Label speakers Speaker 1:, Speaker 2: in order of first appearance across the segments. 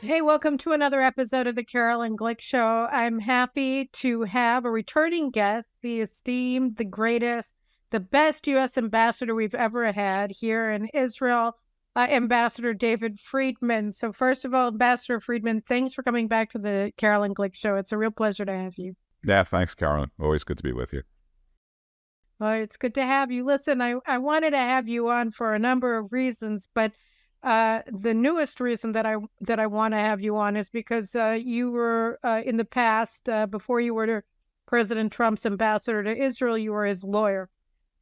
Speaker 1: Hey, welcome to another episode of the Caroline Glick Show. I'm happy to have a returning guest, the esteemed, the greatest, the best U.S. ambassador we've ever had here in Israel, Ambassador David Friedman. So first of all, Ambassador Friedman, thanks for coming back to the Caroline Glick Show. It's a real pleasure to have you.
Speaker 2: Yeah, thanks, Caroline. Always good to be with you.
Speaker 1: Well, it's good to have you. Listen, I wanted to have you on for a number of reasons, but the newest reason that I want to have you on is because you were in the past, before you were President Trump's ambassador to Israel, you were his lawyer.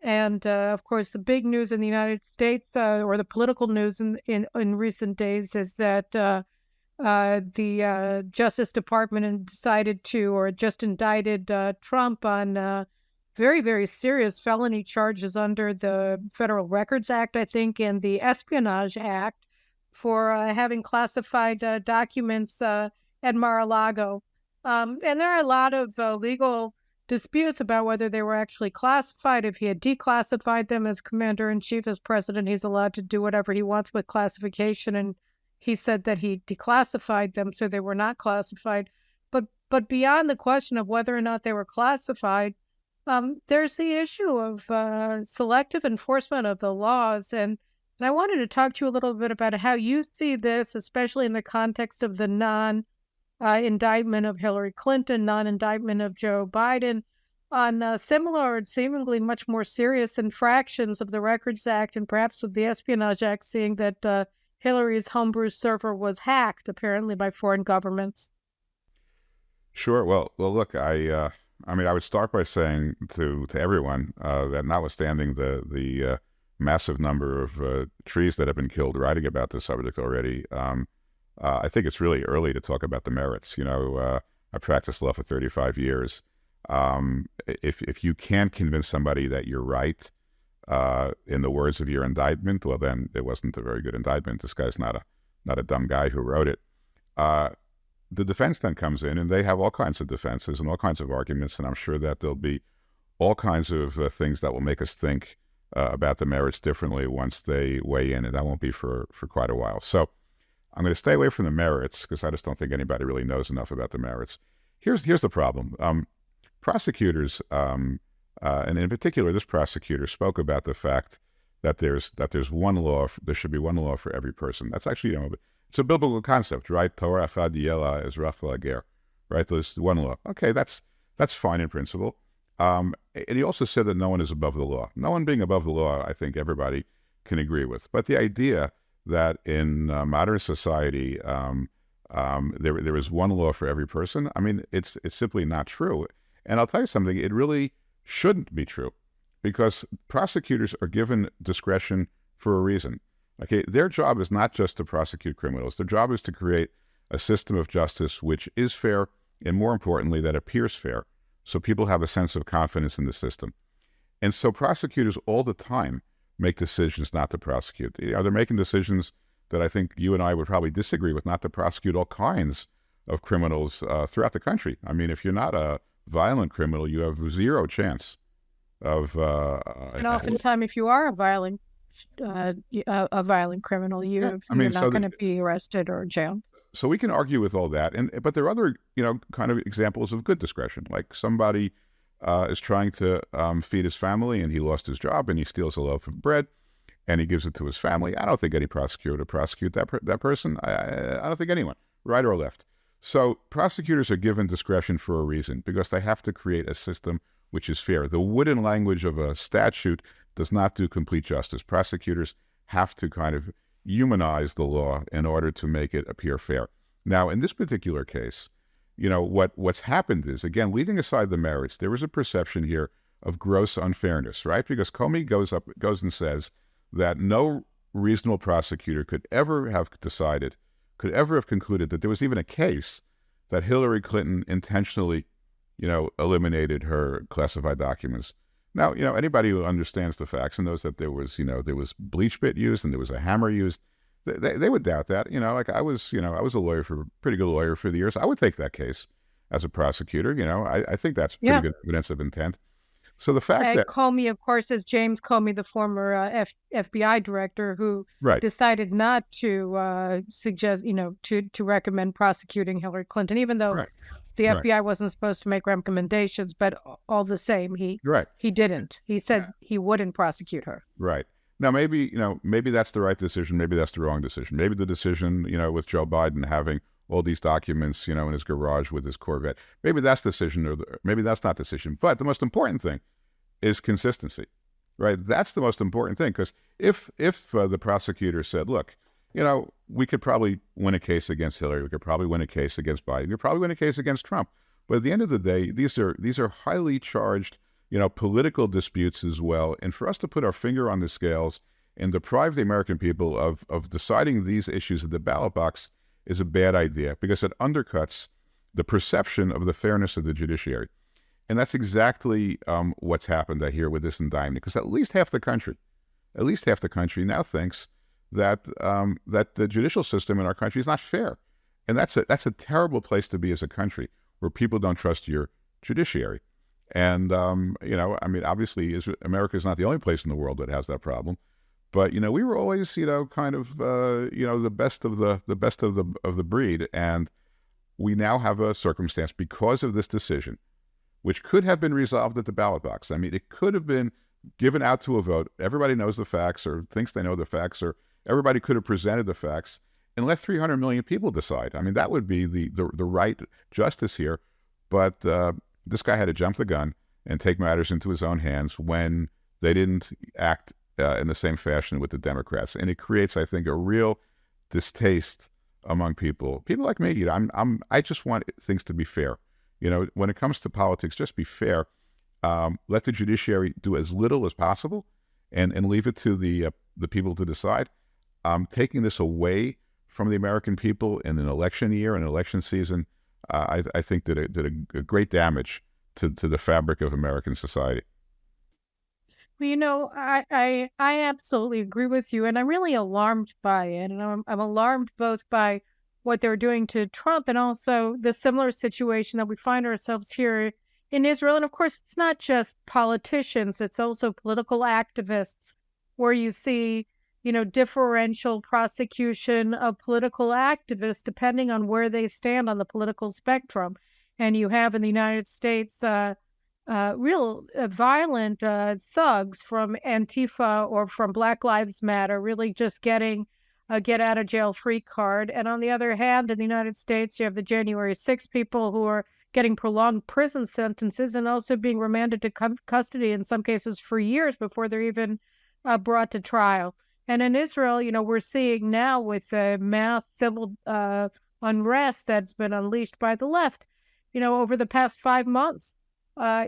Speaker 1: And of course, the big news in the United States, or the political news in recent days, is that the Justice Department decided to, or just indicted Trump on very, very serious felony charges under the Federal Records Act, I think, and the Espionage Act for having classified documents at Mar-a-Lago. And there are a lot of legal disputes about whether they were actually classified. If he had declassified them as commander-in-chief, as president, he's allowed to do whatever he wants with classification. And he said that he declassified them, so they were not classified. But beyond the question of whether or not they were classified, there's the issue of selective enforcement of the laws. And I wanted to talk to you a little bit about how you see this, especially in the context of the non-indictment of Hillary Clinton, non-indictment of Joe Biden, on similar and seemingly much more serious infractions of the Records Act, and perhaps with the Espionage Act, seeing that Hillary's homebrew server was hacked, apparently, by foreign governments.
Speaker 2: Sure. Well, look, I would start by saying to everyone that notwithstanding the massive number of trees that have been killed writing about this subject already, I think it's really early to talk about the merits. I practiced law for 35 years. If you can't convince somebody that you're right, in the words of your indictment, well, then it wasn't a very good indictment. This guy's not a dumb guy who wrote it. The defense then comes in, and they have all kinds of defenses and all kinds of arguments, and I'm sure that there'll be all kinds of things that will make us think about the merits differently once they weigh in, and that won't be for quite a while. So I'm going to stay away from the merits because I just don't think anybody really knows enough about the merits. Here's the problem. Prosecutors, and in particular this prosecutor, spoke about the fact that there's one law. There should be one law for every person. That's actually, it's a biblical concept, right? Torah echad yela ezrach v'lager, right? There's one law. Okay, that's fine in principle. And he also said that no one is above the law. No one being above the law, I think everybody can agree with. But the idea that in modern society there is one law for every person, I mean, it's simply not true. And I'll tell you something, it really shouldn't be true, because prosecutors are given discretion for a reason. Okay, their job is not just to prosecute criminals. Their job is to create a system of justice which is fair, and more importantly, that appears fair, so people have a sense of confidence in the system. And so prosecutors all the time make decisions not to prosecute. They're making decisions that I think you and I would probably disagree with, not to prosecute all kinds of criminals throughout the country. I mean, if you're not a violent criminal, you have zero chance of...
Speaker 1: and oftentimes, if you are a violent criminal, you're not going to be arrested or jailed.
Speaker 2: So we can argue with all that, but there are other, kind of examples of good discretion. Like somebody is trying to feed his family, and he lost his job, and he steals a loaf of bread, and he gives it to his family. I don't think any prosecutor would prosecute that person. I don't think anyone, right or left. So prosecutors are given discretion for a reason, because they have to create a system which is fair. The wooden language of a statute does not do complete justice. Prosecutors have to kind of humanize the law in order to make it appear fair. Now, in this particular case, what's happened is, again, leaving aside the merits, there was a perception here of gross unfairness, right? Because Comey goes and says that no reasonable prosecutor could ever have concluded that there was even a case that Hillary Clinton intentionally, eliminated her classified documents. Now, anybody who understands the facts and knows that there was bleach bit used and there was a hammer used, they would doubt that. Like I was a pretty good lawyer for the years. I would take that case as a prosecutor. I think that's pretty good evidence of intent. So the fact that
Speaker 1: Comey, of course, is James Comey, the former FBI director, who
Speaker 2: right,
Speaker 1: decided not to suggest, to recommend prosecuting Hillary Clinton, even though
Speaker 2: right,
Speaker 1: the
Speaker 2: right,
Speaker 1: FBI wasn't supposed to make recommendations. But all the same,
Speaker 2: right,
Speaker 1: he didn't. He said he wouldn't prosecute her.
Speaker 2: right. Now maybe maybe that's the right decision. Maybe that's the wrong decision. Maybe the decision with Joe Biden having all these documents in his garage with his Corvette. Maybe that's the decision, maybe that's not the decision. But the most important thing is consistency, right? That's the most important thing, because if the prosecutor said, look, we could probably win a case against Hillary, we could probably win a case against Biden, we could probably win a case against Trump, but at the end of the day, these are highly charged, political disputes as well, and for us to put our finger on the scales and deprive the American people of deciding these issues at the ballot box is a bad idea, because it undercuts the perception of the fairness of the judiciary. And that's exactly what's happened, I hear, with this indictment, because at least half the country now thinks that that the judicial system in our country is not fair. And that's a terrible place to be as a country, where people don't trust your judiciary. And, obviously America is not the only place in the world that has that problem. But, we were always, kind of, the best of the breed. And we now have a circumstance because of this decision, which could have been resolved at the ballot box. I mean, it could have been given out to a vote. Everybody knows the facts or thinks they know the facts, or everybody could have presented the facts and let 300 million people decide. I mean, that would be the right justice here. But this guy had to jump the gun and take matters into his own hands when they didn't act in the same fashion with the Democrats. And it creates, I think, a real distaste among people like me. I just want things to be fair. When it comes to politics, just be fair. Let the judiciary do as little as possible, and leave it to the people to decide. Taking this away from the American people in an election year, an election season, I think did a great damage to the fabric of American society.
Speaker 1: Well, I absolutely agree with you, and I'm really alarmed by it. And I'm alarmed both by what they're doing to Trump and also the similar situation that we find ourselves here in Israel. And of course, it's not just politicians, it's also political activists, where you see, differential prosecution of political activists depending on where they stand on the political spectrum. And you have in the United States real violent thugs from Antifa or from Black Lives Matter really just getting a get out of jail free card. And on the other hand, in the United States, you have the January 6 people who are getting prolonged prison sentences and also being remanded to custody in some cases for years before they're even brought to trial. And in Israel, we're seeing now with mass civil unrest that's been unleashed by the left, over the past 5 months.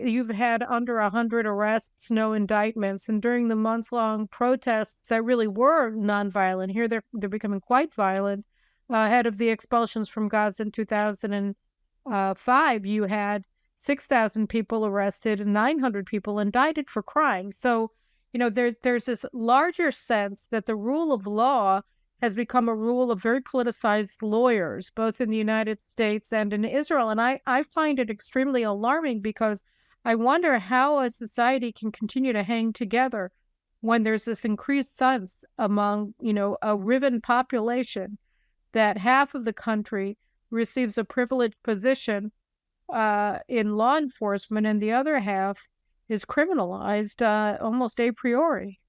Speaker 1: You've had under 100 arrests, no indictments, and during the months-long protests that really were nonviolent, here they're becoming quite violent. Ahead of the expulsions from Gaza in 2005, you had 6,000 people arrested and 900 people indicted for crime. So, there's this larger sense that the rule of law has become a rule of very politicized lawyers, both in the United States and in Israel. And I find it extremely alarming, because I wonder how a society can continue to hang together when there's this increased sense among, a riven population that half of the country receives a privileged position in law enforcement and the other half is criminalized almost a priori.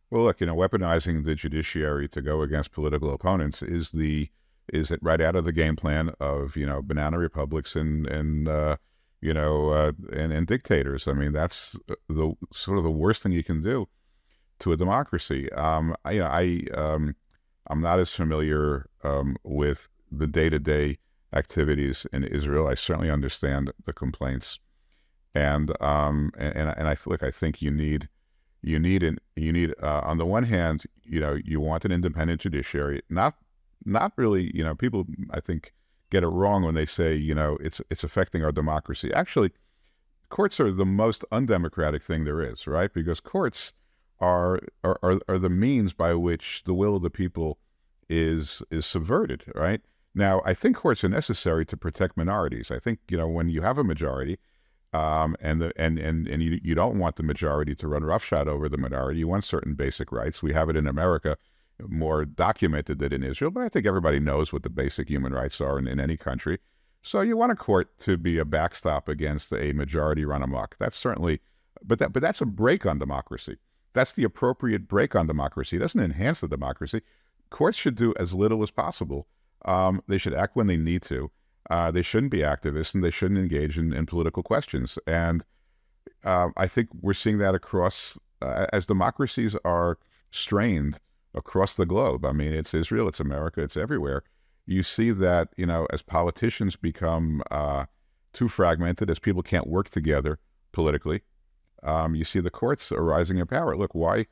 Speaker 2: Well, look, weaponizing the judiciary to go against political opponents is it right out of the game plan of banana republics and dictators. I mean, that's the sort of the worst thing you can do to a democracy. I'm not as familiar with the day-to-day activities in Israel. I certainly understand the complaints, and I think you need on the one hand, you want an independent judiciary, not really, people, I think, get it wrong when they say, it's affecting our democracy. Actually, courts are the most undemocratic thing there is, right? Because courts are the means by which the will of the people is subverted, right? Now, I think courts are necessary to protect minorities. I think, when you have a majority, And you don't want the majority to run roughshod over the minority. You want certain basic rights. We have it in America more documented than in Israel, but I think everybody knows what the basic human rights are in any country. So you want a court to be a backstop against a majority run amok. That's certainly, but that's a break on democracy. That's the appropriate break on democracy. It doesn't enhance the democracy. Courts should do as little as possible. They should act when they need to. They shouldn't be activists, and they shouldn't engage in political questions. And I think we're seeing that across, as democracies are strained across the globe. I mean, it's Israel, it's America, it's everywhere. You see that, as politicians become too fragmented, as people can't work together politically, you see the courts are rising in power. Look, why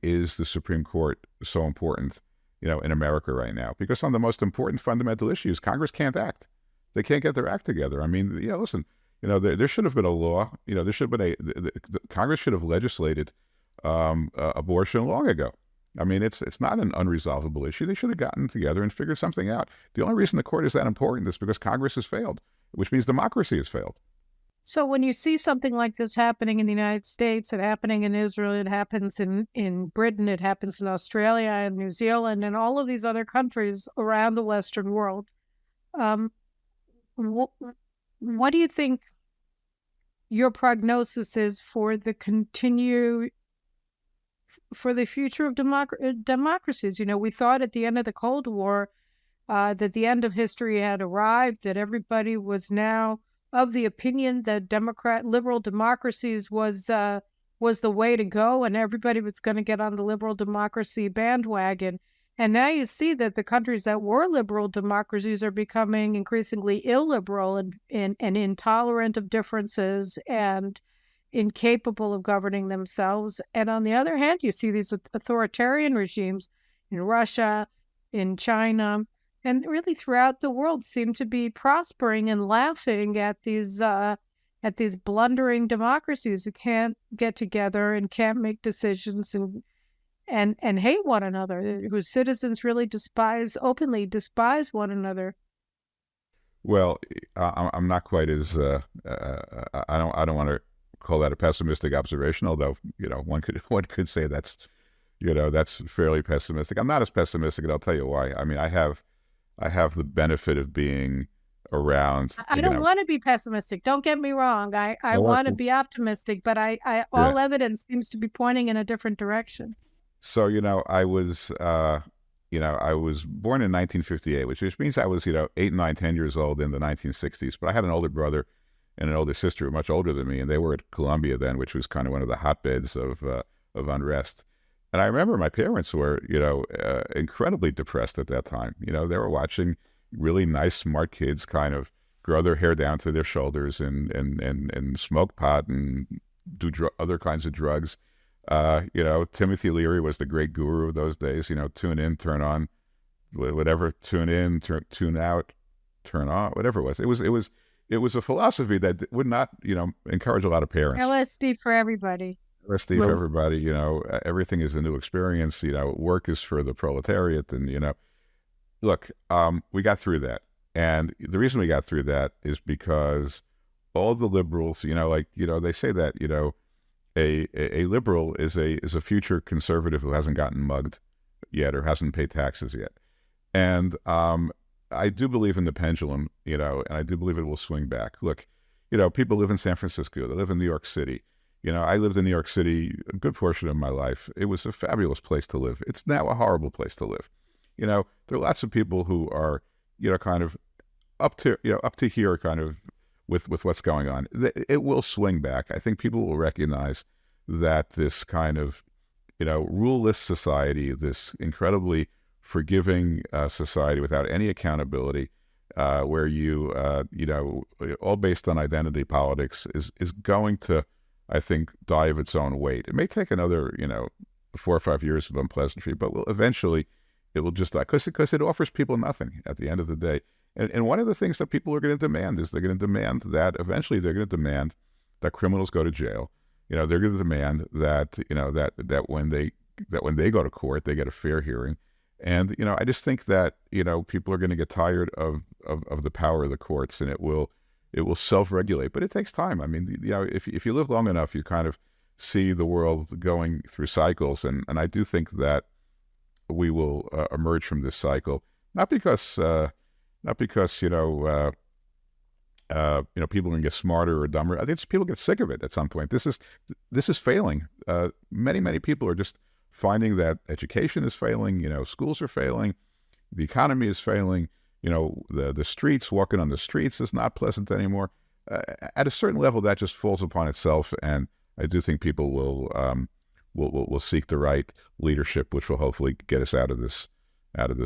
Speaker 2: is the Supreme Court so important, in America right now? Because on the most important fundamental issues, Congress can't act. They can't get their act together. I mean, listen, there should have been a law. There should have been Congress should have legislated abortion long ago. I mean, it's not an unresolvable issue. They should have gotten together and figured something out. The only reason the court is that important is because Congress has failed, which means democracy has failed.
Speaker 1: So when you see something like this happening in the United States, it happening in Israel, it happens in Britain, it happens in Australia and New Zealand and all of these other countries around the Western world, what do you think your prognosis is for the future of democracies? We thought at the end of the Cold War that the end of history had arrived, that everybody was now of the opinion that liberal democracies was the way to go, and everybody was going to get on the liberal democracy bandwagon. And now you see that the countries that were liberal democracies are becoming increasingly illiberal and intolerant of differences and incapable of governing themselves. And on the other hand, you see these authoritarian regimes in Russia, in China, and really throughout the world seem to be prospering and laughing at these blundering democracies who can't get together and can't make decisions and hate one another, whose citizens really openly despise one another.
Speaker 2: Well, I'm not quite as I don't want to call that a pessimistic observation, although one could say that's fairly pessimistic. I'm not as pessimistic, and I'll tell you why. I mean, I have the benefit of being around.
Speaker 1: I don't want to be pessimistic. Don't get me wrong. I want to be optimistic, but all evidence seems to be pointing in a different direction.
Speaker 2: So, I was born in 1958, which means I was, 8, 9, 10 years old in the 1960s. But I had an older brother and an older sister who were much older than me, and they were at Columbia then, which was kind of one of the hotbeds of unrest. And I remember my parents were, incredibly depressed at that time. They were watching really nice, smart kids kind of grow their hair down to their shoulders and smoke pot and do other kinds of drugs. Timothy Leary was the great guru of those days. Tune in, turn on, whatever. Tune in, tune out, turn on, whatever it was. It was a philosophy that would not, encourage a lot of parents.
Speaker 1: LSD for everybody.
Speaker 2: LSD for everybody. Everything is a new experience. Work is for the proletariat, and look, we got through that, and the reason we got through that is because all the liberals, they say that a liberal is a future conservative who hasn't gotten mugged yet or hasn't paid taxes yet, and I do believe in the pendulum, and I do believe it will swing back. Look, people live in San Francisco, they live in New York City. I lived in New York City a good portion of my life. It was a fabulous place to live. It's now a horrible place to live. There are lots of people who are, kind of up to here, kind of with what's going on. It will swing back. I think people will recognize that this kind of, ruleless society, this incredibly forgiving society without any accountability, where all based on identity politics is going to, I think, die of its own weight. It may take another, 4 or 5 years of unpleasantry, but eventually it will just die because it offers people nothing at the end of the day. And one of the things that people are going to demand is they're going to demand that eventually they're going to demand that criminals go to jail. They're going to demand that, that when they go to court, they get a fair hearing. And, I just think that, people are going to get tired of the power of the courts, and it will it will self-regulate. But it takes time. I mean, if you live long enough, you kind of see the world going through cycles, and I do think that we will emerge from this cycle, not because people are going to get smarter or dumber. I think people get sick of it at some point. This is failing. Many people are just finding that education is failing. Schools are failing. The economy is failing. The streets, walking on the streets is not pleasant anymore. At a certain level, that just falls upon itself, and I do think people will seek the right leadership, which will hopefully get us out of this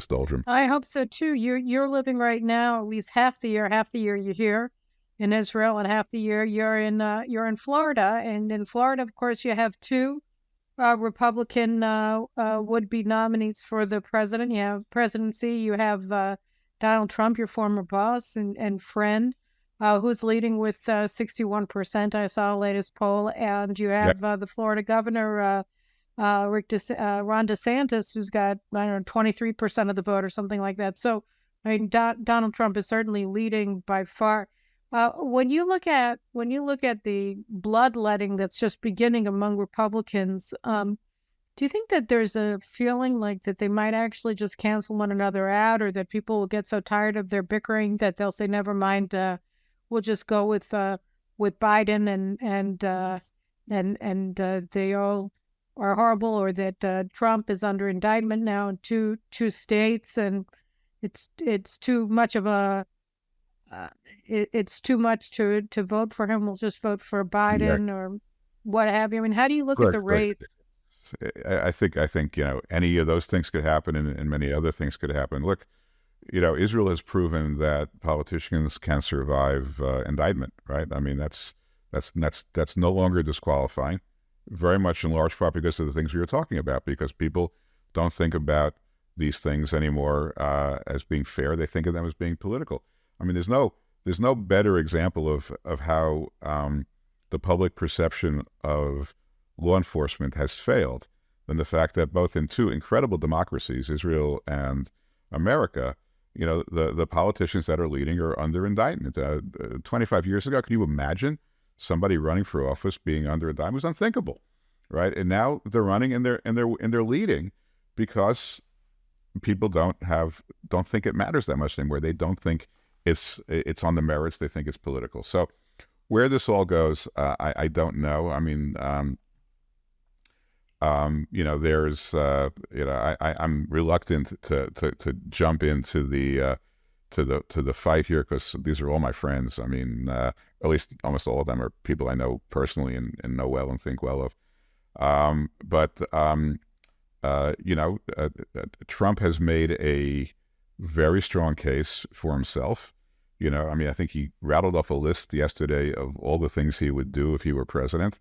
Speaker 2: doldrum.
Speaker 1: I hope so too. You're living right now at least half the year you're here in Israel, and half the year you're in Florida. And in Florida, of course, you have two Republican would-be nominees for the president. You have presidency. You have Donald Trump, your former boss and friend, who's leading with 61%. I saw the latest poll, and you have the Florida governor. Ron DeSantis, who's got 23% of the vote or something like that. So, I mean, Donald Trump is certainly leading by far. When you look at the bloodletting that's just beginning among Republicans, do you think that there's a feeling like that they might actually just cancel one another out, or that people will get so tired of their bickering that they'll say, "Never mind, we'll just go with Biden and they all are horrible," or that Trump is under indictment now in two states, and it's too much of a it's too much to vote for him. We'll just vote for Biden or what have you. I mean, how do you look at the race?
Speaker 2: I think any of those things could happen, and many other things could happen. Look, Israel has proven that politicians can survive indictment, right? I mean, that's no longer disqualifying. Very much in large part because of the things we were talking about, because people don't think about these things anymore as being fair. They think of them as being political. I mean, there's no better example of how the public perception of law enforcement has failed than the fact that both in two incredible democracies, Israel and America, the politicians that are leading are under indictment. 25 years ago, can you imagine somebody running for office being under indictment? Was unthinkable, right? And now they're running and they're leading because people don't think it matters that much anymore. They don't think it's on the merits. They think it's political. So where this all goes, I don't know. I mean, there's I'm reluctant to jump into the fight here, because these are all my friends. I mean, at least almost all of them are people I know personally and know well and think well of. Trump has made a very strong case for himself. I mean, I think he rattled off a list yesterday of all the things he would do if he were president.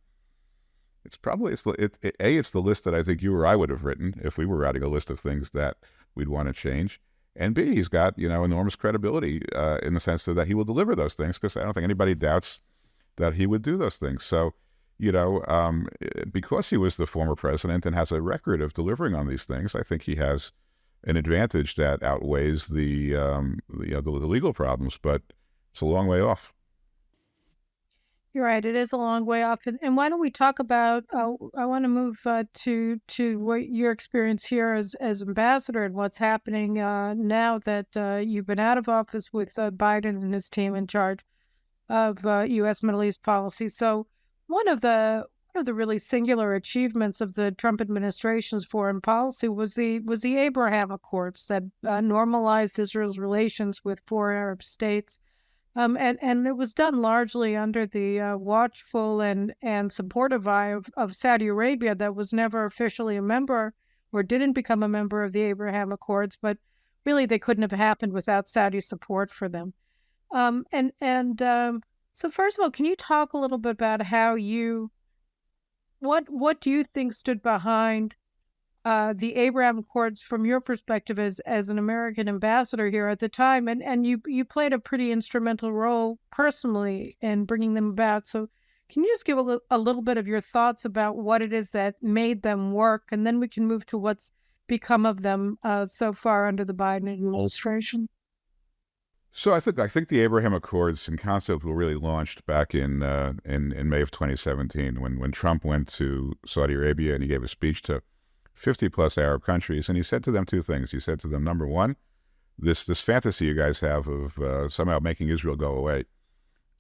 Speaker 2: It's the list that I think you or I would have written if we were writing a list of things that we'd want to change. And B, he's got, enormous credibility in the sense that he will deliver those things, because I don't think anybody doubts that he would do those things. So, because he was the former president and has a record of delivering on these things, I think he has an advantage that outweighs the legal problems, but it's a long way off.
Speaker 1: You're right. It is a long way off. And why don't we talk about, I want to move to what your experience here as ambassador and what's happening now that you've been out of office with Biden and his team in charge of U.S. Middle East policy. So one of the really singular achievements of the Trump administration's foreign policy was the Abraham Accords that normalized Israel's relations with four Arab states. And it was done largely under the watchful and supportive eye of Saudi Arabia, that was never officially a member or didn't become a member of the Abraham Accords, but really they couldn't have happened without Saudi support for them. So first of all, can you talk a little bit about how what do you think stood behind the Abraham Accords from your perspective as an American ambassador here at the time, and you played a pretty instrumental role personally in bringing them about. So can you just give a little bit of your thoughts about what it is that made them work, and then we can move to what's become of them so far under the Biden administration?
Speaker 2: So I think the Abraham Accords in concept were really launched back in May of 2017 when Trump went to Saudi Arabia and he gave a speech to 50 plus Arab countries, and he said to them two things. He said to them, number one, this fantasy you guys have of somehow making Israel go away.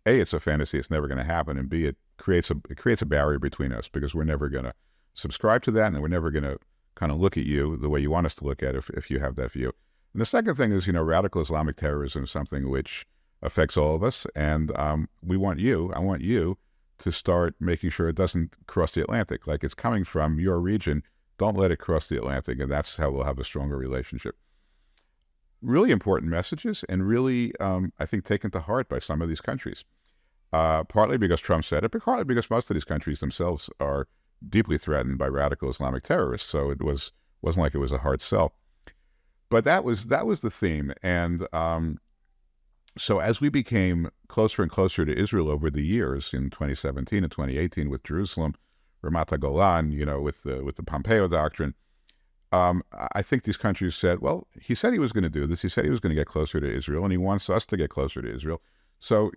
Speaker 2: A, it's a fantasy; it's never going to happen, and B, it creates a barrier between us because we're never going to subscribe to that, and we're never going to kind of look at you the way you want us to look at it if you have that view. And the second thing is, radical Islamic terrorism is something which affects all of us, and I want you to start making sure it doesn't cross the Atlantic. Like it's coming from your region, don't let it cross the Atlantic, and that's how we'll have a stronger relationship. Really important messages, and really, I think, taken to heart by some of these countries. Partly because Trump said it, but partly because most of these countries themselves are deeply threatened by radical Islamic terrorists. So it wasn't like it was a hard sell. But that was the theme, and so as we became closer and closer to Israel over the years in 2017 and 2018 with Jerusalem, Ramat HaGolan, with the Pompeo doctrine, I think these countries said, well, he said he was going to do this. He said he was going to get closer to Israel, and he wants us to get closer to Israel. So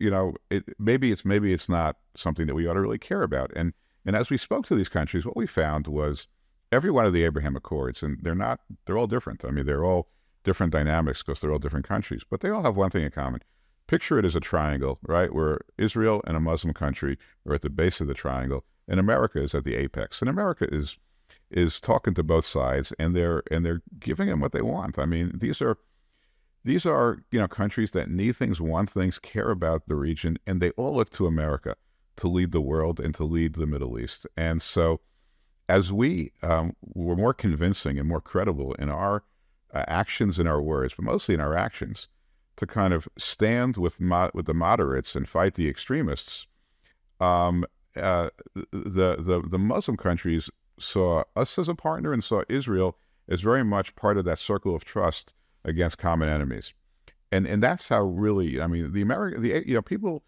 Speaker 2: maybe it's not something that we ought to really care about. And as we spoke to these countries, what we found was every one of the Abraham Accords, and they're all different. I mean, they're all different dynamics because they're all different countries, but they all have one thing in common. Picture it as a triangle, right? Where Israel and a Muslim country are at the base of the triangle, and America is at the apex. And America is talking to both sides, and they're giving them what they want. I mean, these are countries that need things, want things, care about the region, and they all look to America to lead the world and to lead the Middle East. And so, as we were more convincing and more credible in our actions and our words, but mostly in our actions, to kind of stand with the moderates and fight the extremists, the Muslim countries saw us as a partner and saw Israel as very much part of that circle of trust against common enemies. And that's how really, I mean, people,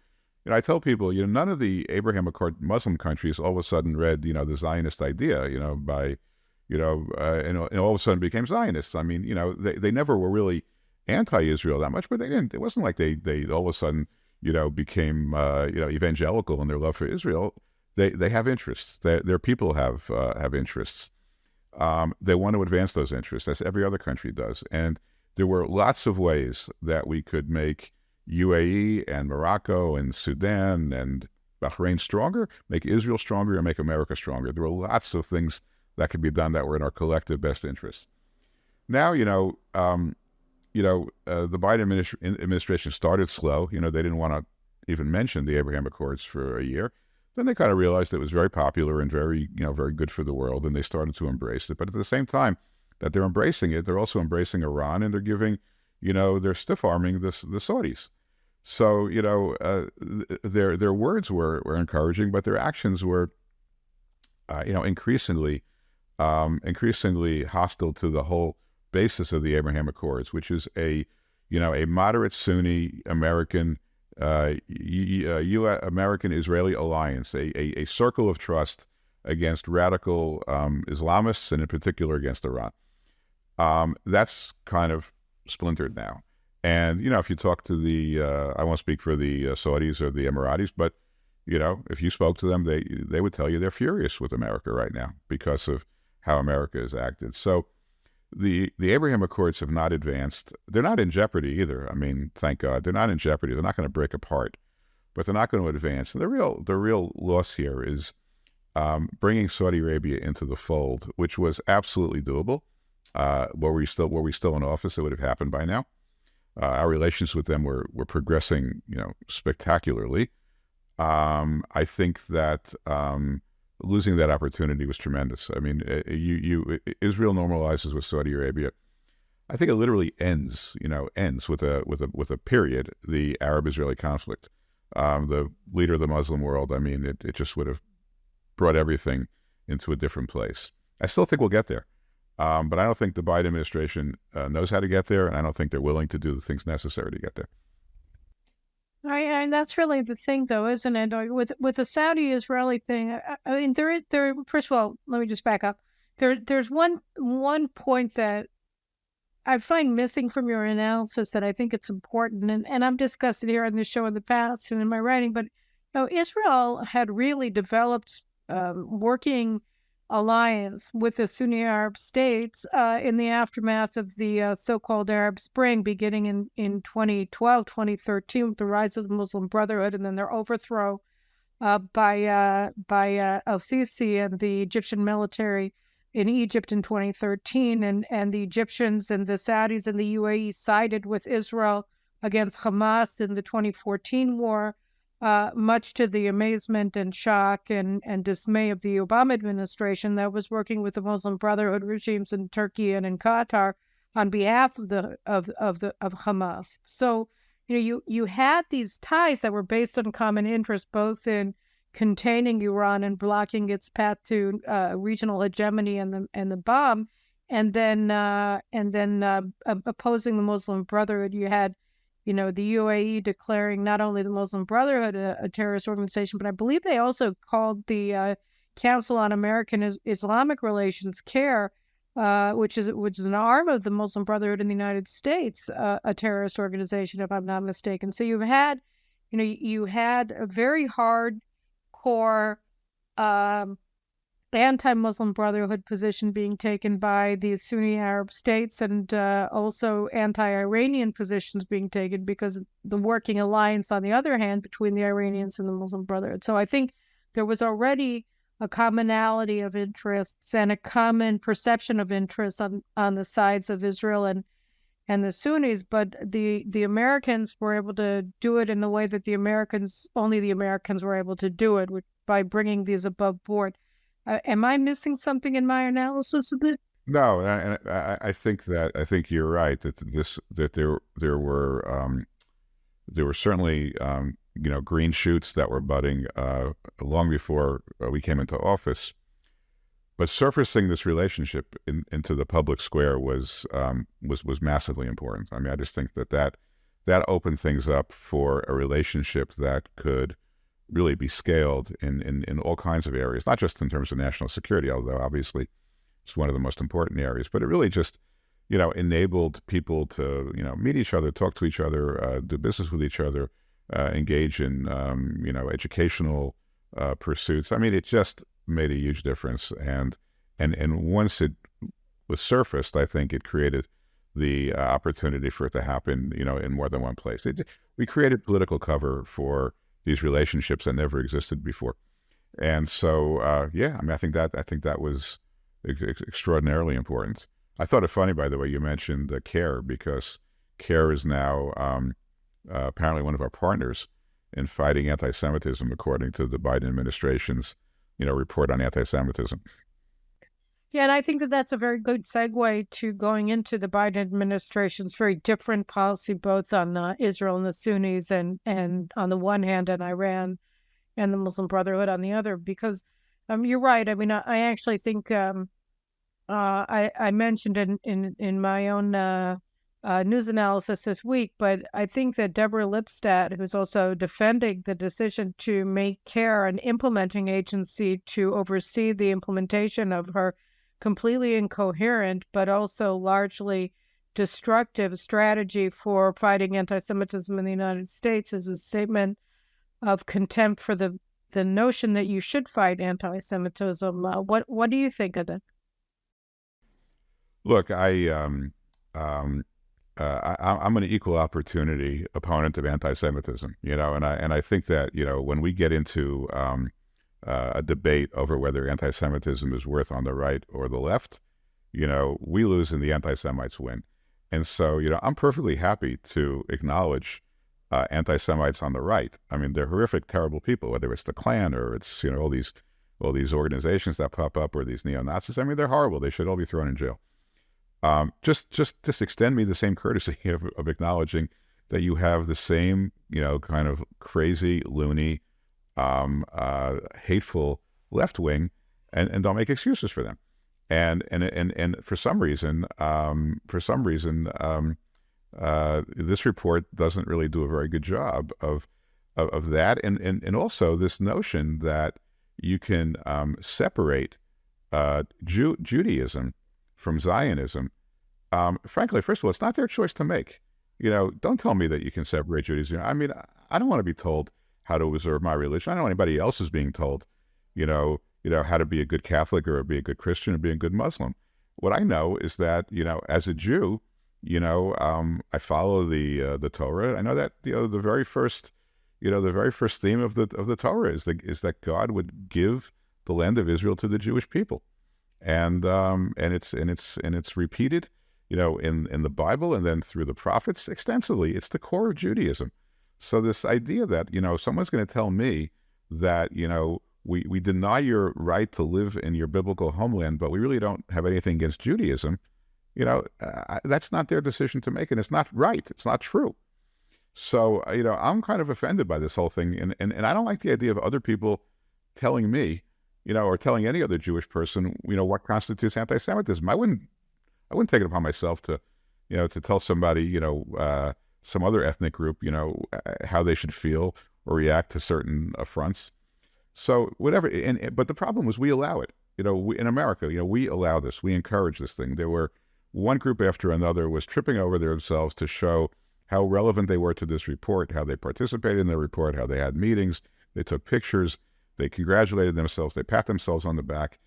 Speaker 2: I tell people, none of the Abraham Accord Muslim countries all of a sudden read, the Zionist idea, and all of a sudden became Zionists. I mean, they never were really anti-Israel that much, but they didn't. It wasn't like they all of a sudden, became, evangelical in their love for Israel. They have interests. Their people have interests. They want to advance those interests, as every other country does. And there were lots of ways that we could make UAE and Morocco and Sudan and Bahrain stronger, make Israel stronger, and make America stronger. There were lots of things that could be done that were in our collective best interests. Now, the Biden administration started slow. They didn't want to even mention the Abraham Accords for a year. Then they kind of realized it was very popular and very good for the world, and they started to embrace it. But at the same time that they're embracing it, they're also embracing Iran, and they're giving, they're stiff-arming the Saudis. So, their words were encouraging, but their actions were, increasingly hostile to the whole basis of the Abraham Accords, which is a moderate Sunni American American-Israeli alliance, a circle of trust against radical Islamists, and in particular against Iran. That's kind of splintered now. And, if you talk to I won't speak for the Saudis or the Emiratis, but, if you spoke to them, they would tell you they're furious with America right now because of how America has acted. So the Abraham Accords have not advanced. They're not in jeopardy either. I mean, thank God. They're not in jeopardy. They're not going to break apart, but they're not going to advance. And the real loss here is bringing Saudi Arabia into the fold, which was absolutely doable. Were we still in office, it would have happened by now. Our relations with them were progressing, spectacularly. I think that losing that opportunity was tremendous. I mean, Israel normalizes with Saudi Arabia. I think it literally ends with a period, the Arab-Israeli conflict. The leader of the Muslim world, I mean, it just would have brought everything into a different place. I still think we'll get there. But I don't think the Biden administration knows how to get there, and I don't think they're willing to do the things necessary to get there.
Speaker 1: And that's really the thing, though, isn't it? With the Saudi-Israeli thing, I mean, there. First of all, let me just back up. There's one point that I find missing from your analysis that I think it's important, and I've discussed it here on this show in the past and in my writing, but Israel had really developed working alliance with the Sunni Arab states in the aftermath of the so-called Arab Spring, beginning in 2012, 2013, with the rise of the Muslim Brotherhood and then their overthrow by al-Sisi and the Egyptian military in Egypt in 2013, and the Egyptians and the Saudis and the UAE sided with Israel against Hamas in the 2014 war, much to the amazement and shock and dismay of the Obama administration that was working with the Muslim Brotherhood regimes in Turkey and in Qatar on behalf of Hamas. So, you had these ties that were based on common interest, both in containing Iran and blocking its path to regional hegemony and the bomb, and then opposing the Muslim Brotherhood. You had, the UAE declaring not only the Muslim Brotherhood a terrorist organization, but I believe they also called the Council on American Islamic Relations, CARE, which is an arm of the Muslim Brotherhood in the United States, a terrorist organization, if I'm not mistaken. So you had a very hardcore anti-Muslim Brotherhood position being taken by the Sunni Arab states, and also anti-Iranian positions being taken because of the working alliance, on the other hand, between the Iranians and the Muslim Brotherhood. So I think there was already a commonality of interests and a common perception of interest on the sides of Israel and the Sunnis, but the Americans were able to do it in the way that only the Americans were able to do it, by bringing these above board. Am I missing something in my analysis of it?
Speaker 2: No, and I think you're right that there were certainly green shoots that were budding long before we came into office, but surfacing this relationship into the public square was massively important. I mean, I just think that opened things up for a relationship that could really be scaled in all kinds of areas, not just in terms of national security, although obviously it's one of the most important areas, but it really just, enabled people to, meet each other, talk to each other, do business with each other, engage in, educational pursuits. I mean, it just made a huge difference. And once it was surfaced, I think it created the opportunity for it to happen, in more than one place. We created political cover for these relationships that never existed before. And so, I mean, I think that was extraordinarily important. I thought it funny, by the way, you mentioned CARE, because CARE is now apparently one of our partners in fighting anti-Semitism, according to the Biden administration's, report on anti-Semitism.
Speaker 1: Yeah, and I think that's a very good segue to going into the Biden administration's very different policy, both on Israel and the Sunnis, and on the one hand, and Iran and the Muslim Brotherhood on the other. Because you're right. I mean, I actually think I mentioned in my own news analysis this week, but I think that Deborah Lipstadt, who's also defending the decision to make CARE an implementing agency to oversee the implementation of her completely incoherent but also largely destructive strategy for fighting anti-Semitism in the United States, is a statement of contempt for the notion that you should fight anti-Semitism. What do you think of that?
Speaker 2: Look, I'm an equal opportunity opponent of anti-Semitism, and I think that, when we get into a debate over whether anti-Semitism is worth on the right or the left, we lose and the anti-Semites win. And so, I'm perfectly happy to acknowledge anti-Semites on the right. I mean, they're horrific, terrible people, whether it's the Klan or it's, all these organizations that pop up, or these neo-Nazis. I mean, they're horrible. They should all be thrown in jail. Just extend me the same courtesy of acknowledging that you have the same, kind of crazy, loony, hateful left wing, and don't make excuses for them. And for some reason, this report doesn't really do a very good job of that, and also this notion that you can separate Judaism from Zionism Frankly, first of all, it's not their choice to make. Don't tell me that you can separate Judaism. I mean, I don't want to be told how to observe my religion. I don't want anybody else is being told, how to be a good Catholic or be a good Christian or be a good Muslim. What I know is that, as a Jew, I follow the Torah. I know that, the very first theme of the Torah is that God would give the land of Israel to the Jewish people, and it's repeated, in the Bible and then through the prophets extensively. It's the core of Judaism. So this idea that, someone's going to tell me that, we deny your right to live in your biblical homeland, but we really don't have anything against Judaism, that's not their decision to make, and it's not right. It's not true. So, I'm kind of offended by this whole thing, and I don't like the idea of other people telling me, or telling any other Jewish person, what constitutes anti-Semitism. I wouldn't take it upon myself to, to tell somebody, some other ethnic group, how they should feel or react to certain affronts. So whatever, but the problem was we allow it. In America, we allow this. We encourage this thing. There were one group after another was tripping over themselves to show how relevant they were to this report, how they participated in the report, how they had meetings, they took pictures, they congratulated themselves, they pat themselves on the back.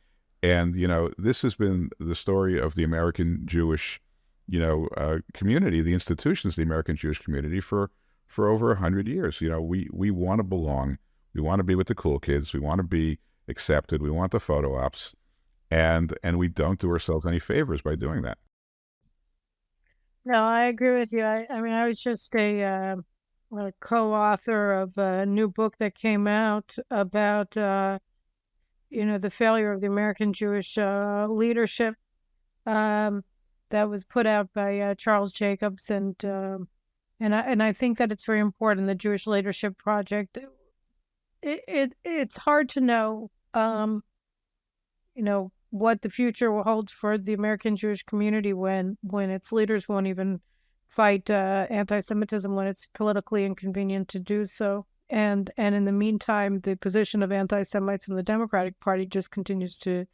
Speaker 2: And, this has been the story of the American Jewish, community, the institutions of the American Jewish community for over 100 years. We want to belong. We want to be with the cool kids. We want to be accepted. We want the photo ops. And we don't do ourselves any favors by doing that.
Speaker 1: No, I agree with you. I mean, I was just a co-author of a new book that came out about, the failure of the American Jewish leadership, that was put out by Charles Jacobs, and I think that it's very important. The Jewish Leadership Project. It's hard to know, what the future will hold for the American Jewish community when its leaders won't even fight anti-Semitism when it's politically inconvenient to do so. And in the meantime, the position of anti-Semites in the Democratic Party just continues to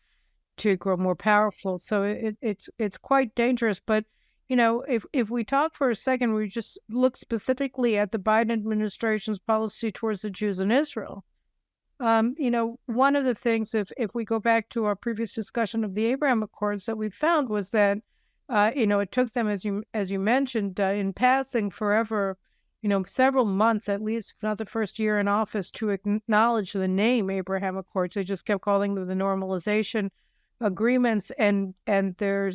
Speaker 1: grow more powerful. So it's quite dangerous. But if we talk for a second, we just look specifically at the Biden administration's policy towards the Jews in Israel. One of the things, if we go back to our previous discussion of the Abraham Accords, that we found was that it took them, as you mentioned, in passing forever, several months at least, if not the first year in office, to acknowledge the name Abraham Accords. They just kept calling them the normalization agreements, and their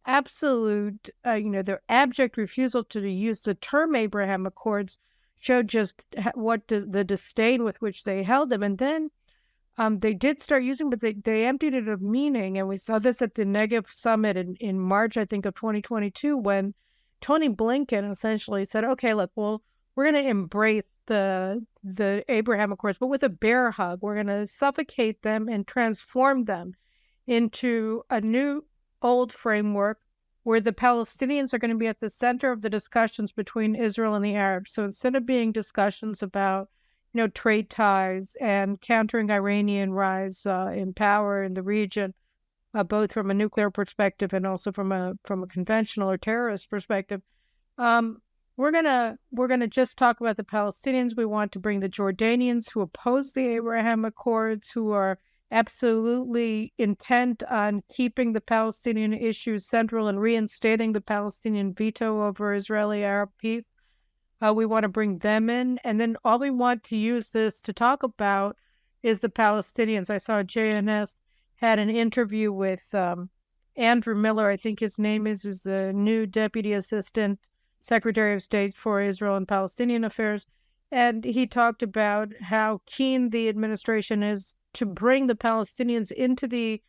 Speaker 1: absolute, their abject refusal to use the term Abraham Accords showed just what the disdain with which they held them. And then they did start using, but they emptied it of meaning. And we saw this at the Negev Summit in March, I think, of 2022, when Tony Blinken essentially said, okay, look, well, we're going to embrace the Abraham Accords, but with a bear hug. We're going to suffocate them and transform them into a new old framework where the Palestinians are going to be at the center of the discussions between Israel and the Arabs. So instead of being discussions about, trade ties and countering Iranian rise in power in the region, both from a nuclear perspective and also from a conventional or terrorist perspective, we're gonna just talk about the Palestinians. We want to bring the Jordanians, who oppose the Abraham Accords, who are absolutely intent on keeping the Palestinian issue central and reinstating the Palestinian veto over Israeli-Arab peace. We want to bring them in. And then all we want to use this to talk about is the Palestinians. I saw JNS had an interview with Andrew Miller, I think his name is, who's the new Deputy Assistant Secretary of State for Israel and Palestinian Affairs. And he talked about how keen the administration is to bring the Palestinians into the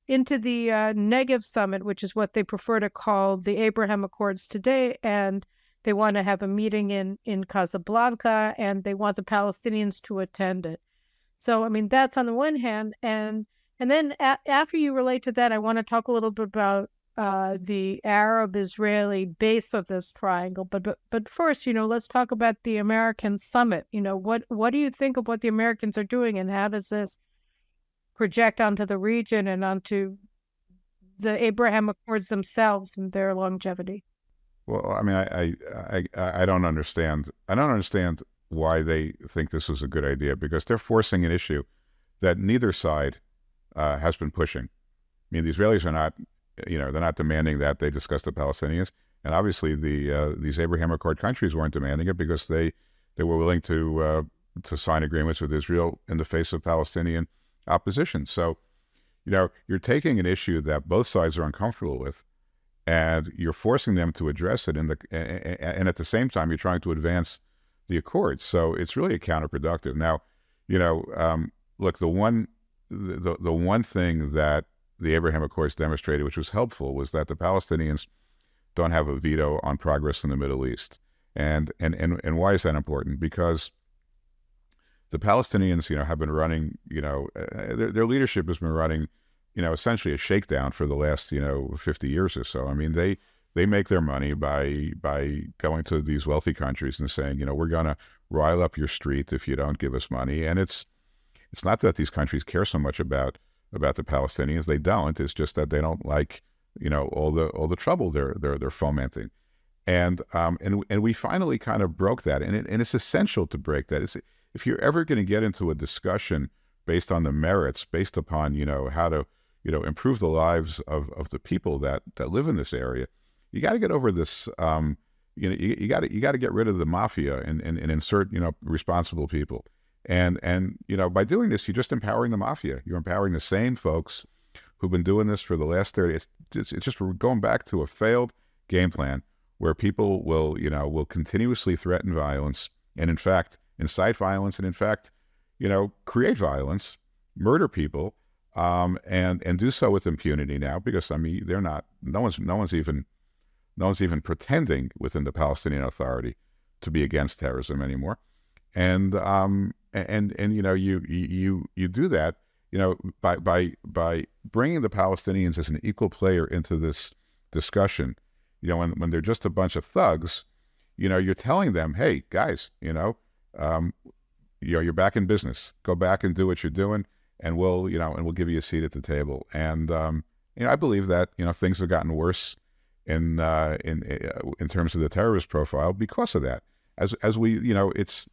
Speaker 1: Negev Summit, which is what they prefer to call the Abraham Accords today, and they want to have a meeting in Casablanca, and they want the Palestinians to attend it. So, I mean, that's on the one hand, and then after you relate to that, I want to talk a little bit about the Arab-Israeli base of this triangle. But first, let's talk about the American summit. What do you think of what the Americans are doing, and how does this project onto the region and onto the Abraham Accords themselves and their longevity.
Speaker 2: Well, I mean, I don't understand. I don't understand why they think this is a good idea, because they're forcing an issue that neither side has been pushing. I mean, the Israelis are not, they're not demanding that they discuss the Palestinians, and obviously these Abraham Accord countries weren't demanding it because they were willing to sign agreements with Israel in the face of Palestinian opposition. So, you're taking an issue that both sides are uncomfortable with, and you're forcing them to address it, and at the same time, you're trying to advance the accords. So it's really counterproductive. Now, look, the one thing that the Abraham Accords demonstrated, which was helpful, was that the Palestinians don't have a veto on progress in the Middle East. And why is that important? Because the Palestinians, have been running, their leadership has been running, essentially a shakedown for the last, 50 years or so. I mean, they make their money by going to these wealthy countries and saying, we're going to rile up your street if you don't give us money. And it's not that these countries care so much about the Palestinians. They don't. It's just that they don't like, all the trouble they're fomenting. And we finally kind of broke that. And it's essential to break that. If you're ever going to get into a discussion based on the merits, based upon, how to, improve the lives of the people that live in this area, you got to get over this. You got to get rid of the mafia and insert, responsible people. And by doing this, you're just empowering the mafia. You're empowering the same folks who've been doing this for the last 30. It's just going back to a failed game plan where people will continuously threaten violence and, in fact, incite violence and, in fact, create violence, murder people. And do so with impunity now, because they're not. No one's even pretending within the Palestinian Authority to be against terrorism anymore. And you do that, by bringing the Palestinians as an equal player into this discussion. When they're just a bunch of thugs, you're telling them, hey guys, you're back in business. Go back and do what you're doing. And we'll give you a seat at the table. And I believe that things have gotten worse in terms of the terrorist profile because of that. As we it's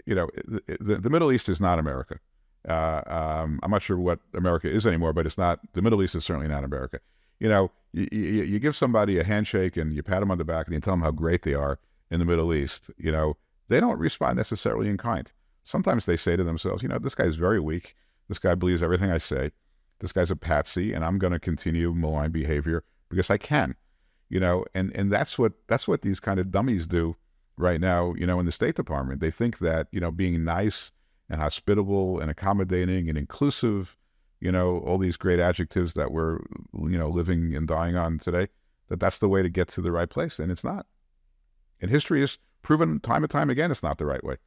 Speaker 2: the Middle East is not America. I'm not sure what America is anymore, but it's not. The Middle East is certainly not America. You give somebody a handshake and you pat them on the back and you tell them how great they are in the Middle East. They don't respond necessarily in kind. Sometimes they say to themselves, this guy's very weak. This guy believes everything I say. This guy's a patsy, and I'm going to continue malign behavior because I can. And that's what these kind of dummies do right now, in the State Department. They think that, being nice and hospitable and accommodating and inclusive, all these great adjectives that we're, living and dying on today, that's the way to get to the right place. And it's not. And history has proven time and time again it's not the right way.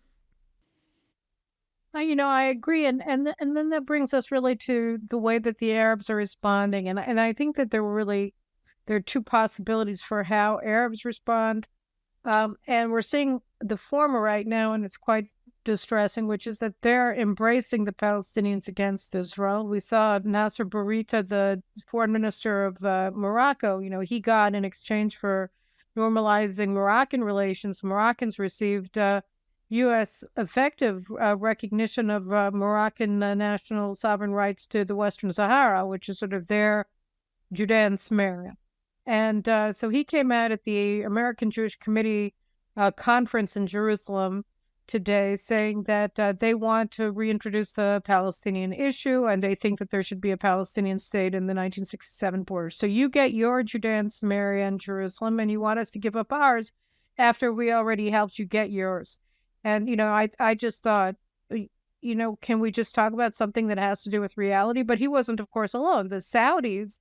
Speaker 1: I agree, and then that brings us really to the way that the Arabs are responding, and I think that there are two possibilities for how Arabs respond, and we're seeing the former right now, and it's quite distressing, which is that they're embracing the Palestinians against Israel. We saw Nasser Bourita, the foreign minister of Morocco. He got, in exchange for normalizing Moroccan relations, Moroccans received U.S. effective recognition of Moroccan national sovereign rights to the Western Sahara, which is sort of their Judea and Samaria. And so he came out at the American Jewish Committee conference in Jerusalem today saying that they want to reintroduce the Palestinian issue, and they think that there should be a Palestinian state in the 1967 border. So you get your Judea and Samaria and Jerusalem, and you want us to give up ours after we already helped you get yours. And, I just thought, can we just talk about something that has to do with reality? But he wasn't, of course, alone. The Saudis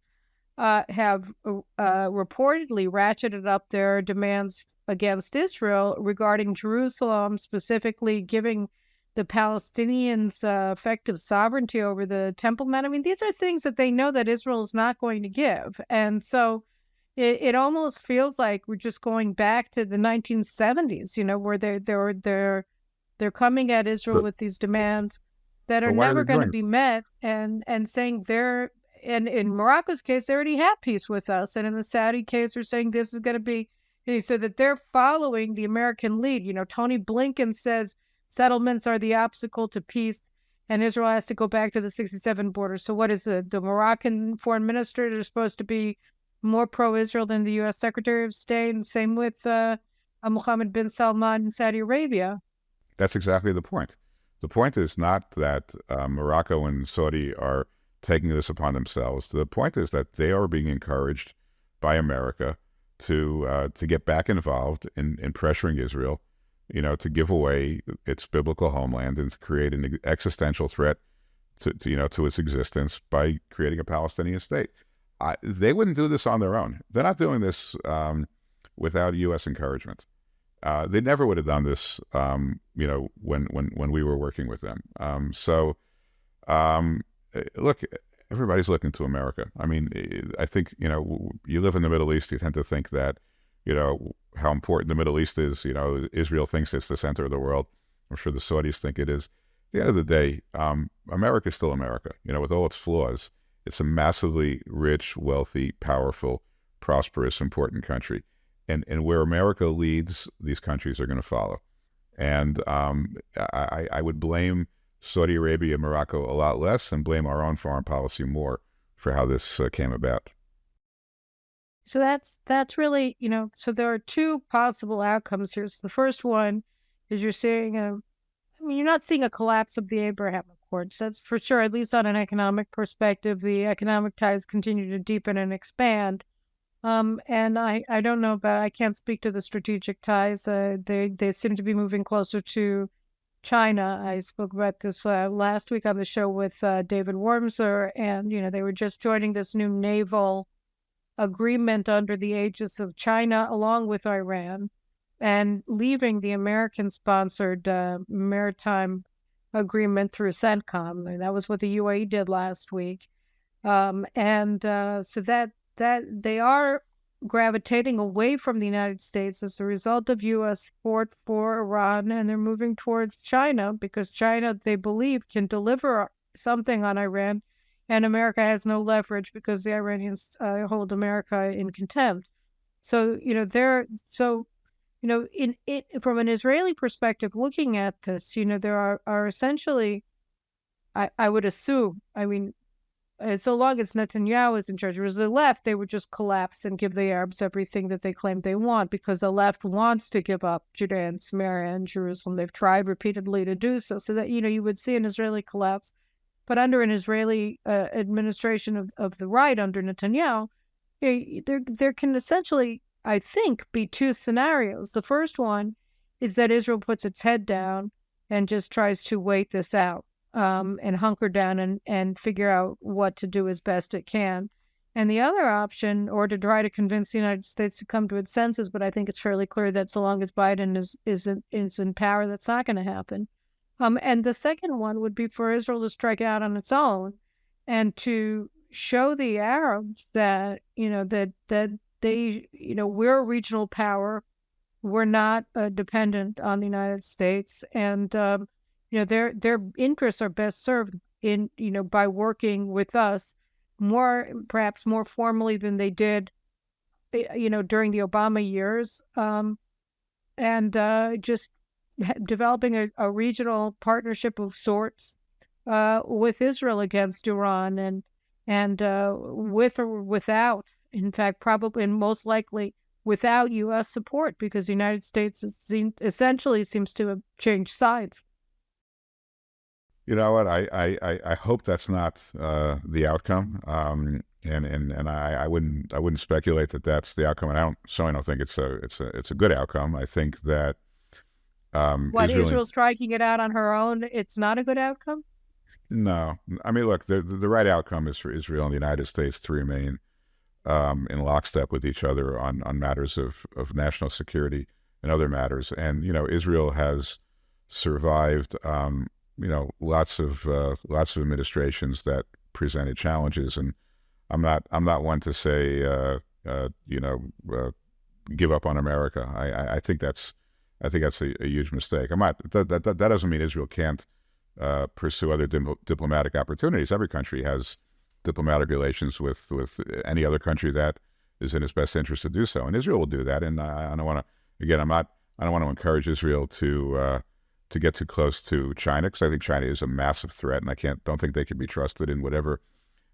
Speaker 1: have reportedly ratcheted up their demands against Israel regarding Jerusalem, specifically giving the Palestinians effective sovereignty over the Temple Mount. I mean, these are things that they know that Israel is not going to give. And so it almost feels like we're just going back to the 1970s, where they're coming at Israel with these demands that are never going to be met, and saying they're and in Morocco's case, they already have peace with us. And in the Saudi case, they're saying this is going to be, so that they're following the American lead. Tony Blinken says settlements are the obstacle to peace, and Israel has to go back to the 67 border. So what is the Moroccan foreign minister? They're supposed to be more pro-Israel than the U.S. Secretary of State, and same with Mohammed bin Salman in Saudi Arabia.
Speaker 2: That's exactly the point. The point is not that Morocco and Saudi are taking this upon themselves. The point is that they are being encouraged by America to get back involved in pressuring Israel, to give away its biblical homeland and to create an existential threat to its existence by creating a Palestinian state. They wouldn't do this on their own. They're not doing this without U.S. encouragement. They never would have done this, when we were working with them. Look, everybody's looking to America. I mean, I think, you live in the Middle East, you tend to think that, how important the Middle East is. Israel thinks it's the center of the world. I'm sure the Saudis think it is. At the end of the day, America is still America, with all its flaws. It's a massively rich, wealthy, powerful, prosperous, important country. And where America leads, these countries are going to follow. And I would blame Saudi Arabia and Morocco a lot less and blame our own foreign policy more for how this came about.
Speaker 1: So that's really, so there are two possible outcomes here. So the first one is you're seeing you're not seeing a collapse of the Abraham Accords. That's for sure, at least on an economic perspective. The economic ties continue to deepen and expand. And I don't know I can't speak to the strategic ties. They seem to be moving closer to China. I spoke about this last week on the show with David Wormser, and, they were just joining this new naval agreement under the aegis of China along with Iran, and leaving the American-sponsored maritime agreement through CENTCOM. And that was what the UAE did last week. So that they are gravitating away from the United States as a result of U.S. support for Iran, and they're moving towards China because China, they believe, can deliver something on Iran, and America has no leverage because the Iranians hold America in contempt. So, from an Israeli perspective, looking at this, there are essentially, I would assume, so long as Netanyahu is in charge, whereas the left, they would just collapse and give the Arabs everything that they claim they want, because the left wants to give up Judea and Samaria and Jerusalem. They've tried repeatedly to do so that, you would see an Israeli collapse. But under an Israeli administration of the right, under Netanyahu, there can essentially, I think, be two scenarios. The first one is that Israel puts its head down and just tries to wait this out. And hunker down and figure out what to do as best it can. And the other option, or to try to convince the United States to come to its senses, but I think it's fairly clear that so long as Biden is in power, that's not going to happen. And the second one would be for Israel to strike out on its own and to show the Arabs that, that they, we're a regional power. We're not dependent on the United States. And, their interests are best served by working with us perhaps more formally than they did, during the Obama years, and just developing a regional partnership of sorts with Israel against Iran, and with or without, in fact, probably and most likely without U.S. support, because the United States essentially seems to have changed sides.
Speaker 2: You know what? I hope that's not the outcome, and I wouldn't speculate that that's the outcome. And I certainly don't think it's a good outcome. I think that
Speaker 1: Israel striking it out on her own, it's not a good outcome.
Speaker 2: No, I mean, look, the right outcome is for Israel and the United States to remain in lockstep with each other on matters of national security and other matters. And Israel has survived. Lots of administrations that presented challenges, and I'm not one to say give up on America. I think that's a huge mistake. That doesn't mean Israel can't pursue other diplomatic opportunities. Every country has diplomatic relations with any other country that is in its best interest to do so. And Israel will do that. And I don't want to, again, I don't want to encourage Israel to get too close to China, because I think China is a massive threat, and don't think they can be trusted in whatever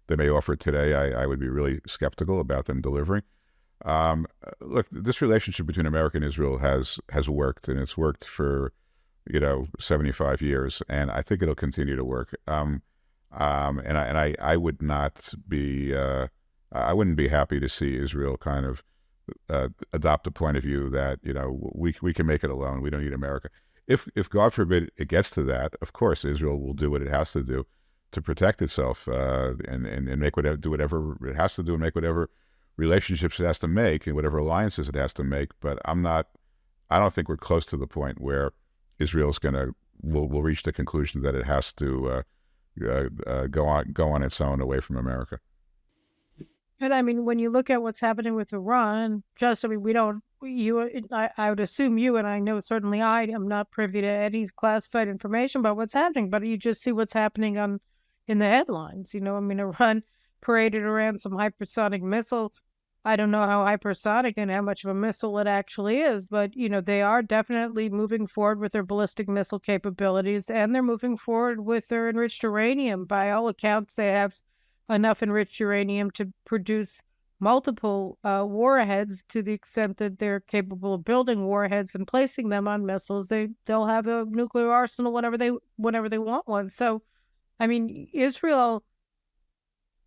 Speaker 2: they may offer today. I would be really skeptical about them delivering. Look, this relationship between America and Israel has worked, and it's worked for 75 years, and I think it'll continue to work. And I would not be I wouldn't be happy to see Israel kind of adopt a point of view that we can make it alone. We don't need America. If God forbid it gets to that, of course Israel will do what it has to do to protect itself and do whatever it has to do, and make whatever relationships it has to make and whatever alliances it has to make. But I don't think we're close to the point where Israel's will reach the conclusion that it has to go on its own away from America.
Speaker 1: And I mean, when you look at what's happening with Iran, I would assume you, and I know certainly I am not privy to any classified information about what's happening, but you just see what's happening in the headlines. I mean, Iran paraded around some hypersonic missile. I don't know how hypersonic and how much of a missile it actually is, but, they are definitely moving forward with their ballistic missile capabilities, and they're moving forward with their enriched uranium. By all accounts, they have enough enriched uranium to produce multiple warheads, to the extent that they're capable of building warheads and placing them on missiles. They'll have a nuclear arsenal whenever they want one. So, I mean, the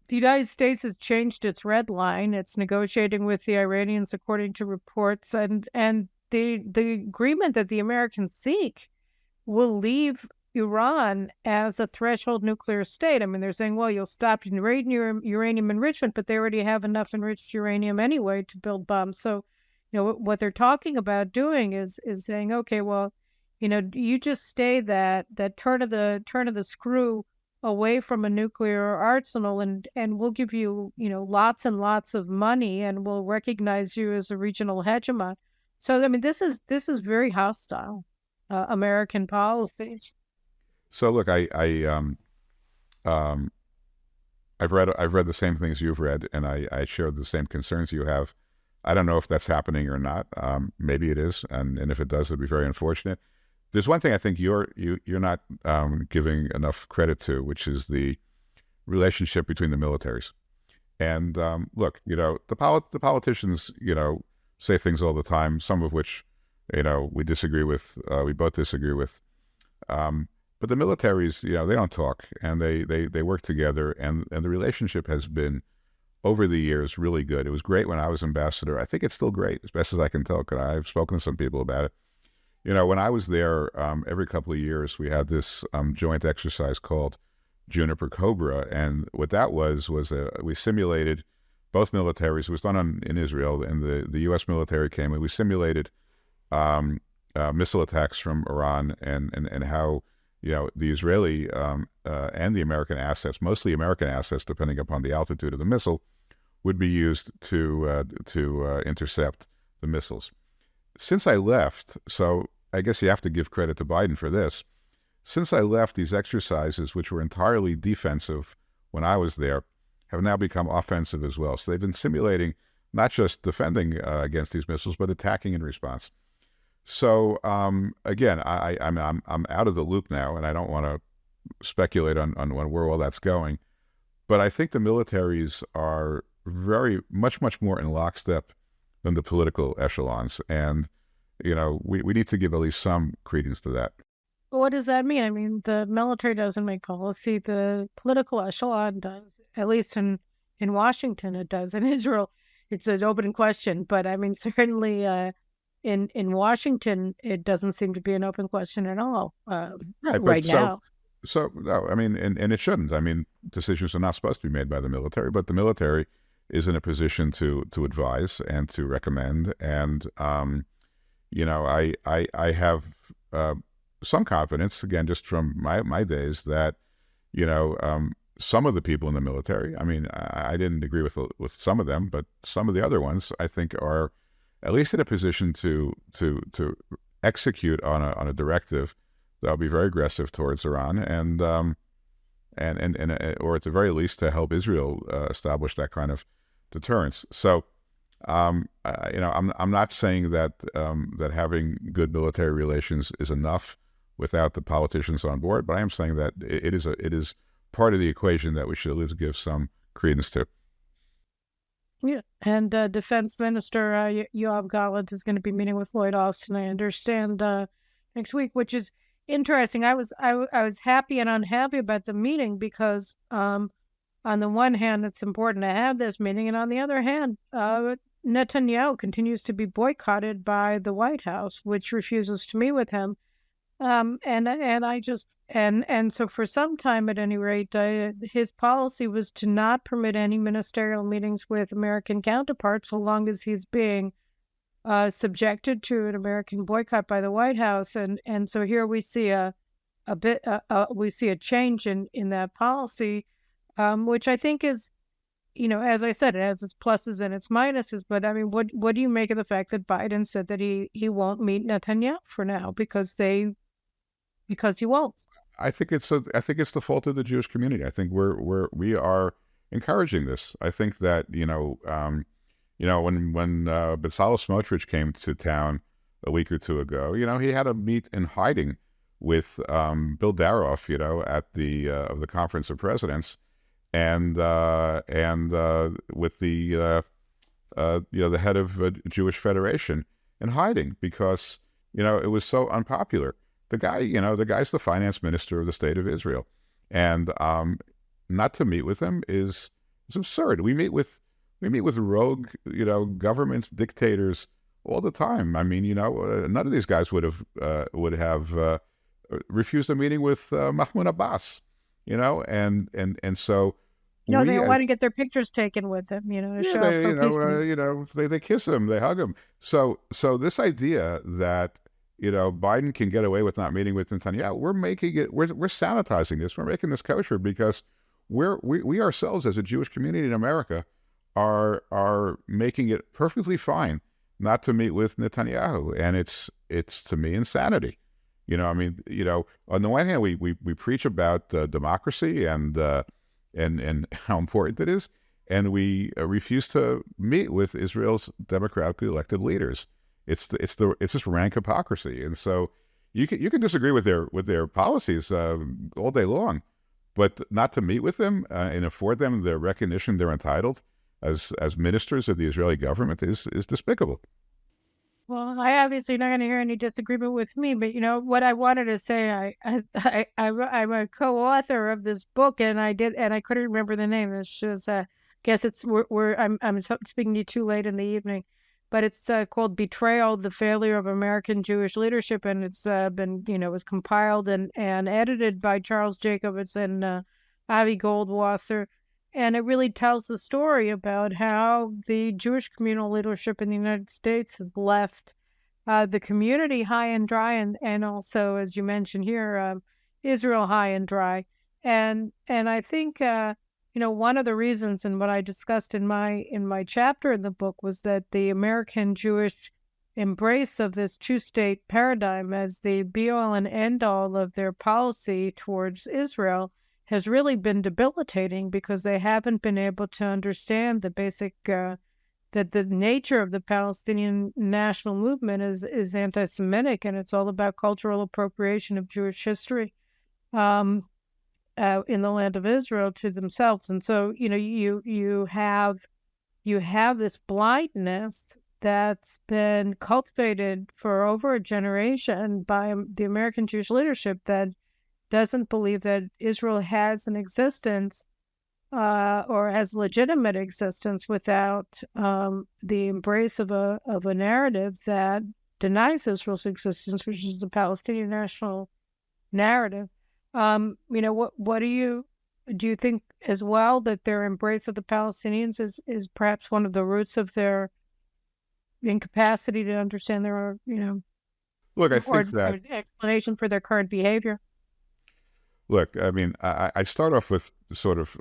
Speaker 1: United States has changed its red line. It's negotiating with the Iranians, according to reports, and the agreement that the Americans seek will leave Iran as a threshold nuclear state. I mean, they're saying, well, you'll stop uranium enrichment, but they already have enough enriched uranium anyway to build bombs. So, what they're talking about doing is saying, okay, well, you just stay that turn of the screw away from a nuclear arsenal, and we'll give you, lots and lots of money, and we'll recognize you as a regional hegemon. So, I mean, this is very hostile American policy.
Speaker 2: So look, I've read the same things you've read, and I share the same concerns you have. I don't know if that's happening or not. Maybe it is, and if it does, it'd be very unfortunate. There's one thing I think you're not giving enough credit to, which is the relationship between the militaries. And look, the politicians, say things all the time, some of which, we disagree with. We both disagree with. But the militaries, they don't talk, and they work together, and the relationship has been, over the years, really good. It was great when I was ambassador. I think it's still great, as best as I can tell, because I've spoken to some people about it. When I was there, every couple of years, we had this joint exercise called Juniper Cobra, and what that was we simulated both militaries. It was done in Israel, and the U.S. military came, and we simulated missile attacks from Iran, and how the Israeli and the American assets, mostly American assets, depending upon the altitude of the missile, would be used to intercept the missiles. Since I left, so I guess you have to give credit to Biden for this. Since I left, these exercises, which were entirely defensive when I was there, have now become offensive as well. So they've been simulating not just defending against these missiles, but attacking in response. So again, I'm out of the loop now, and I don't want to speculate on where all that's going. But I think the militaries are much more in lockstep than the political echelons, and we need to give at least some credence to that.
Speaker 1: What does that mean? I mean, the military doesn't make policy; the political echelon does. At least in Washington, it does. In Israel, it's an open question. But I mean, certainly. In Washington, it doesn't seem to be an open question at all right now.
Speaker 2: So no, I mean, and it shouldn't. I mean, decisions are not supposed to be made by the military, but the military is in a position to advise and to recommend. And I have some confidence, again, just from my days, that some of the people in the military. I mean, I didn't agree with some of them, but some of the other ones I think are at least in a position to execute on a directive that'll be very aggressive towards Iran, and or at the very least to help Israel establish that kind of deterrence. So, I'm not saying that that having good military relations is enough without the politicians on board, but I am saying that it is part of the equation that we should at least give some credence to.
Speaker 1: Yeah, and Defense Minister Yoav Gallant is going to be meeting with Lloyd Austin, I understand, next week, which is interesting. I was happy and unhappy about the meeting because, on the one hand, it's important to have this meeting, and on the other hand, Netanyahu continues to be boycotted by the White House, which refuses to meet with him. And so for some time, at any rate, his policy was to not permit any ministerial meetings with American counterparts so long as he's being subjected to an American boycott by the White House. And so here we see we see a change in that policy, which I think is, as I said, it has its pluses and its minuses. But I mean, what do you make of the fact that Biden said that he won't meet Netanyahu for now because he won't?
Speaker 2: I think it's the fault of the Jewish community. I think we are encouraging this. I think that when Bezalel Smotrich came to town a week or two ago, he had a meet in hiding with Bill Daroff, at the of the Conference of Presidents, and with the the head of Jewish Federation in hiding because it was so unpopular. The guy's the finance minister of the state of Israel, and not to meet with him is absurd. We meet with rogue governments, dictators all the time. I mean, none of these guys would have refused a meeting with Mahmoud Abbas, and so.
Speaker 1: No, they want to get their pictures taken with him, to show up for
Speaker 2: they kiss him, they hug him. So this idea that Biden can get away with not meeting with Netanyahu, we're sanitizing this. We're making this kosher because we ourselves as a Jewish community in America are making it perfectly fine not to meet with Netanyahu, and it's to me insanity. On the one hand, we preach about democracy and how important it is, and we refuse to meet with Israel's democratically elected leaders. It's just rank hypocrisy, and so you can disagree with their policies all day long, but not to meet with them and afford them the recognition they're entitled as ministers of the Israeli government is despicable.
Speaker 1: Well, I obviously not going to hear any disagreement with me, but what I wanted to say, I'm a co-author of this book, and I couldn't remember the name. It's just, guess it's I'm speaking to you too late in the evening, but it's called "Betrayal: The Failure of American Jewish Leadership," and it's been was compiled and edited by Charles Jacobitz and Avi Goldwasser. And it really tells the story about how the Jewish communal leadership in the United States has left the community high and dry, and also, as you mentioned here, Israel high and dry. And I think one of the reasons, and what I discussed in my chapter in the book, was that the American Jewish embrace of this two-state paradigm as the be-all and end-all of their policy towards Israel has really been debilitating because they haven't been able to understand the basic that the nature of the Palestinian national movement is anti-Semitic, and it's all about cultural appropriation of Jewish history in the land of Israel to themselves. And so you have this blindness that's been cultivated for over a generation by the American Jewish leadership that doesn't believe that Israel has an existence or has legitimate existence without the embrace of a narrative that denies Israel's existence, which is the Palestinian national narrative. What do you think as well that their embrace of the Palestinians is perhaps one of the roots of their incapacity to understand their
Speaker 2: Look, I think that
Speaker 1: explanation for their current behavior?
Speaker 2: Look, I mean, I start off with sort of,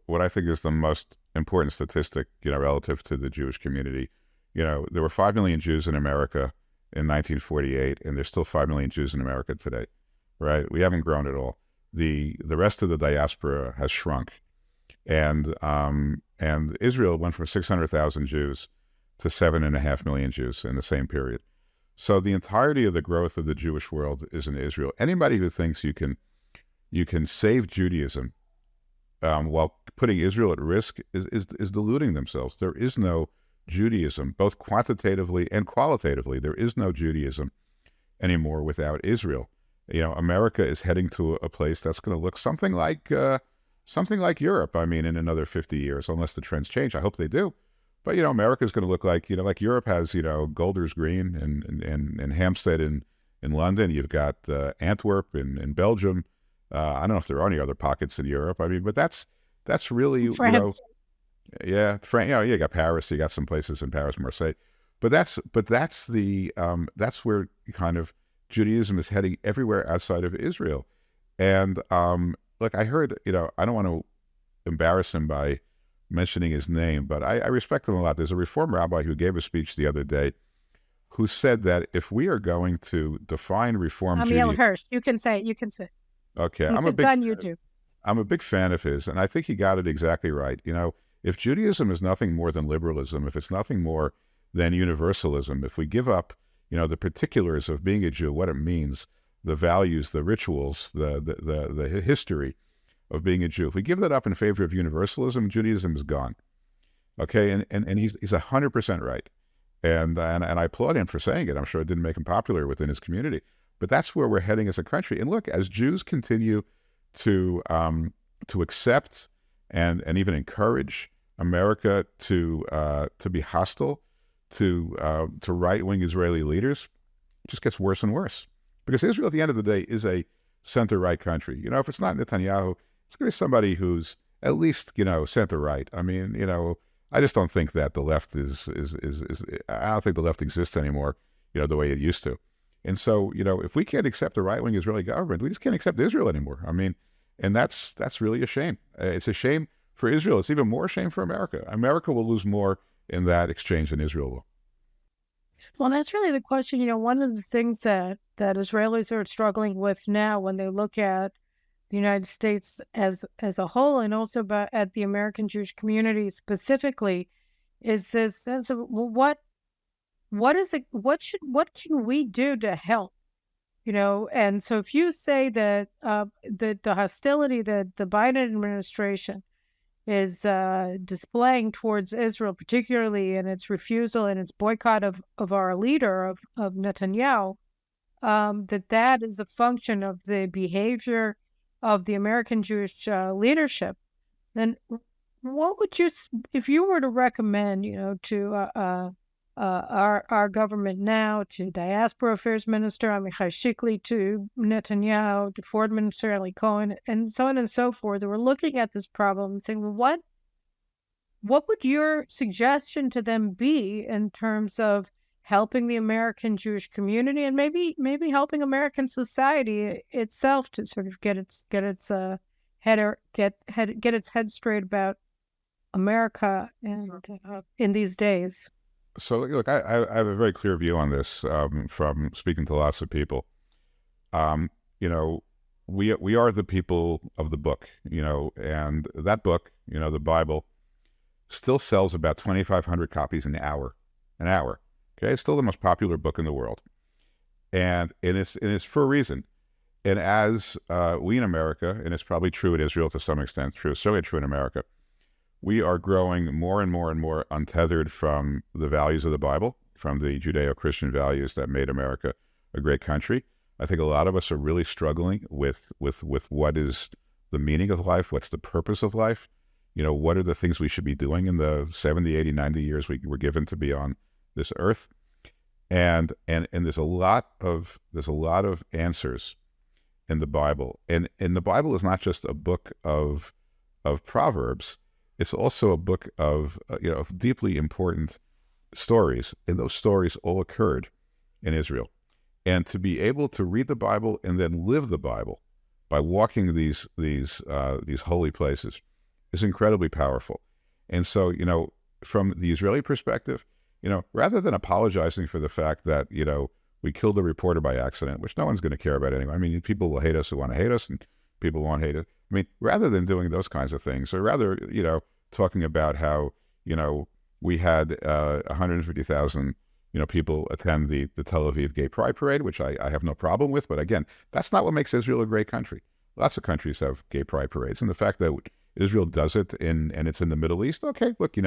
Speaker 2: what I think is the most important statistic, relative to the Jewish community. There were 5 million Jews in America in 1948, and there's still 5 million Jews in America today, right? We haven't grown at all. the rest of the diaspora has shrunk, and Israel went from 600,000 Jews to 7.5 million Jews in the same period. So the entirety of the growth of the Jewish world is in Israel. Anybody who thinks you can save Judaism while putting Israel at risk is deluding themselves. There is no Judaism, both quantitatively and qualitatively. There is no Judaism anymore without Israel. America is heading to a place that's going to look something like Europe. I mean, in another 50 years, unless the trends change. I hope they do. But America is going to look like Europe has Golders Green and Hampstead in London. You've got Antwerp in Belgium. I don't know if there are any other pockets in Europe. I mean, but that's really
Speaker 1: France.
Speaker 2: Yeah, you got Paris. You got some places in Paris, Marseille. But that's where kind of Judaism is heading everywhere outside of Israel. And look, I heard, I don't want to embarrass him by mentioning his name, but I respect him a lot. There's a Reform rabbi who gave a speech the other day who said that if we are going to define Reform Judaism...
Speaker 1: Hirsch. You can say it.
Speaker 2: Okay.
Speaker 1: It's on YouTube.
Speaker 2: I'm a big fan of his, and I think he got it exactly right. If Judaism is nothing more than liberalism, if it's nothing more than universalism, if we give up, the particulars of being a Jew, what it means, the values, the rituals, the history of being a Jew, if we give that up in favor of universalism, Judaism is gone. Okay, and he's 100% right, and I applaud him for saying it. I'm sure it didn't make him popular within his community, but that's where we're heading as a country. And look, as Jews continue to accept and even encourage America to be hostile to right-wing Israeli leaders, it just gets worse and worse. Because Israel, at the end of the day, is a center-right country. If it's not Netanyahu, it's going to be somebody who's at least, center-right. I mean, I just don't think that the left I don't think the left exists anymore, the way it used to. And so, if we can't accept a right-wing Israeli government, we just can't accept Israel anymore. I mean, and that's really a shame. It's a shame for Israel. It's even more shame for America. America will lose more in that exchange than Israel will.
Speaker 1: Well, that's really the question. One of the things that Israelis are struggling with now when they look at the United States as a whole, and also at the American Jewish community specifically, is this sense of, well, what can we do to help? And so if you say that the hostility that the Biden administration is displaying towards Israel, particularly in its refusal and its boycott of our leader, of Netanyahu, that is a function of the behavior of the American Jewish leadership, then what would you, if you were to recommend, to our government now, to Diaspora Affairs Minister Amichai Shikli, to Netanyahu, to Ford Minister Eli Cohen, and so on and so forth, we're looking at this problem and saying, well, what would your suggestion to them be in terms of helping the American Jewish community and maybe helping American society itself to sort of get its head straight about America and in these days?
Speaker 2: So look, I have a very clear view on this from speaking to lots of people. We are the people of the book, and that book, the Bible, still sells about 2,500 copies an hour. Okay, it's still the most popular book in the world, and it's for a reason. And as we in America, and it's probably true in Israel to some extent, certainly true in America, we are growing more and more and more untethered from the values of the Bible, from the Judeo-Christian values that made America a great country. I think a lot of us are really struggling with what is the meaning of life, what's the purpose of life, what are the things we should be doing in the 70, 80, 90 years we were given to be on this earth. And there's a lot of answers in the Bible. And the Bible is not just a book of Proverbs. It's also a book of deeply important stories, and those stories all occurred in Israel. And to be able to read the Bible and then live the Bible by walking these holy places is incredibly powerful. And so, from the Israeli perspective, rather than apologizing for the fact that we killed a reporter by accident, which no one's going to care about anyway. I mean, people will hate us who want to hate us, and people won't hate it. I mean, rather than doing those kinds of things, or rather, talking about how, we had 150,000, people attend the Tel Aviv Gay Pride Parade, which I have no problem with. But again, that's not what makes Israel a great country. Lots of countries have gay pride parades. And the fact that Israel does it and it's in the Middle East, okay, look,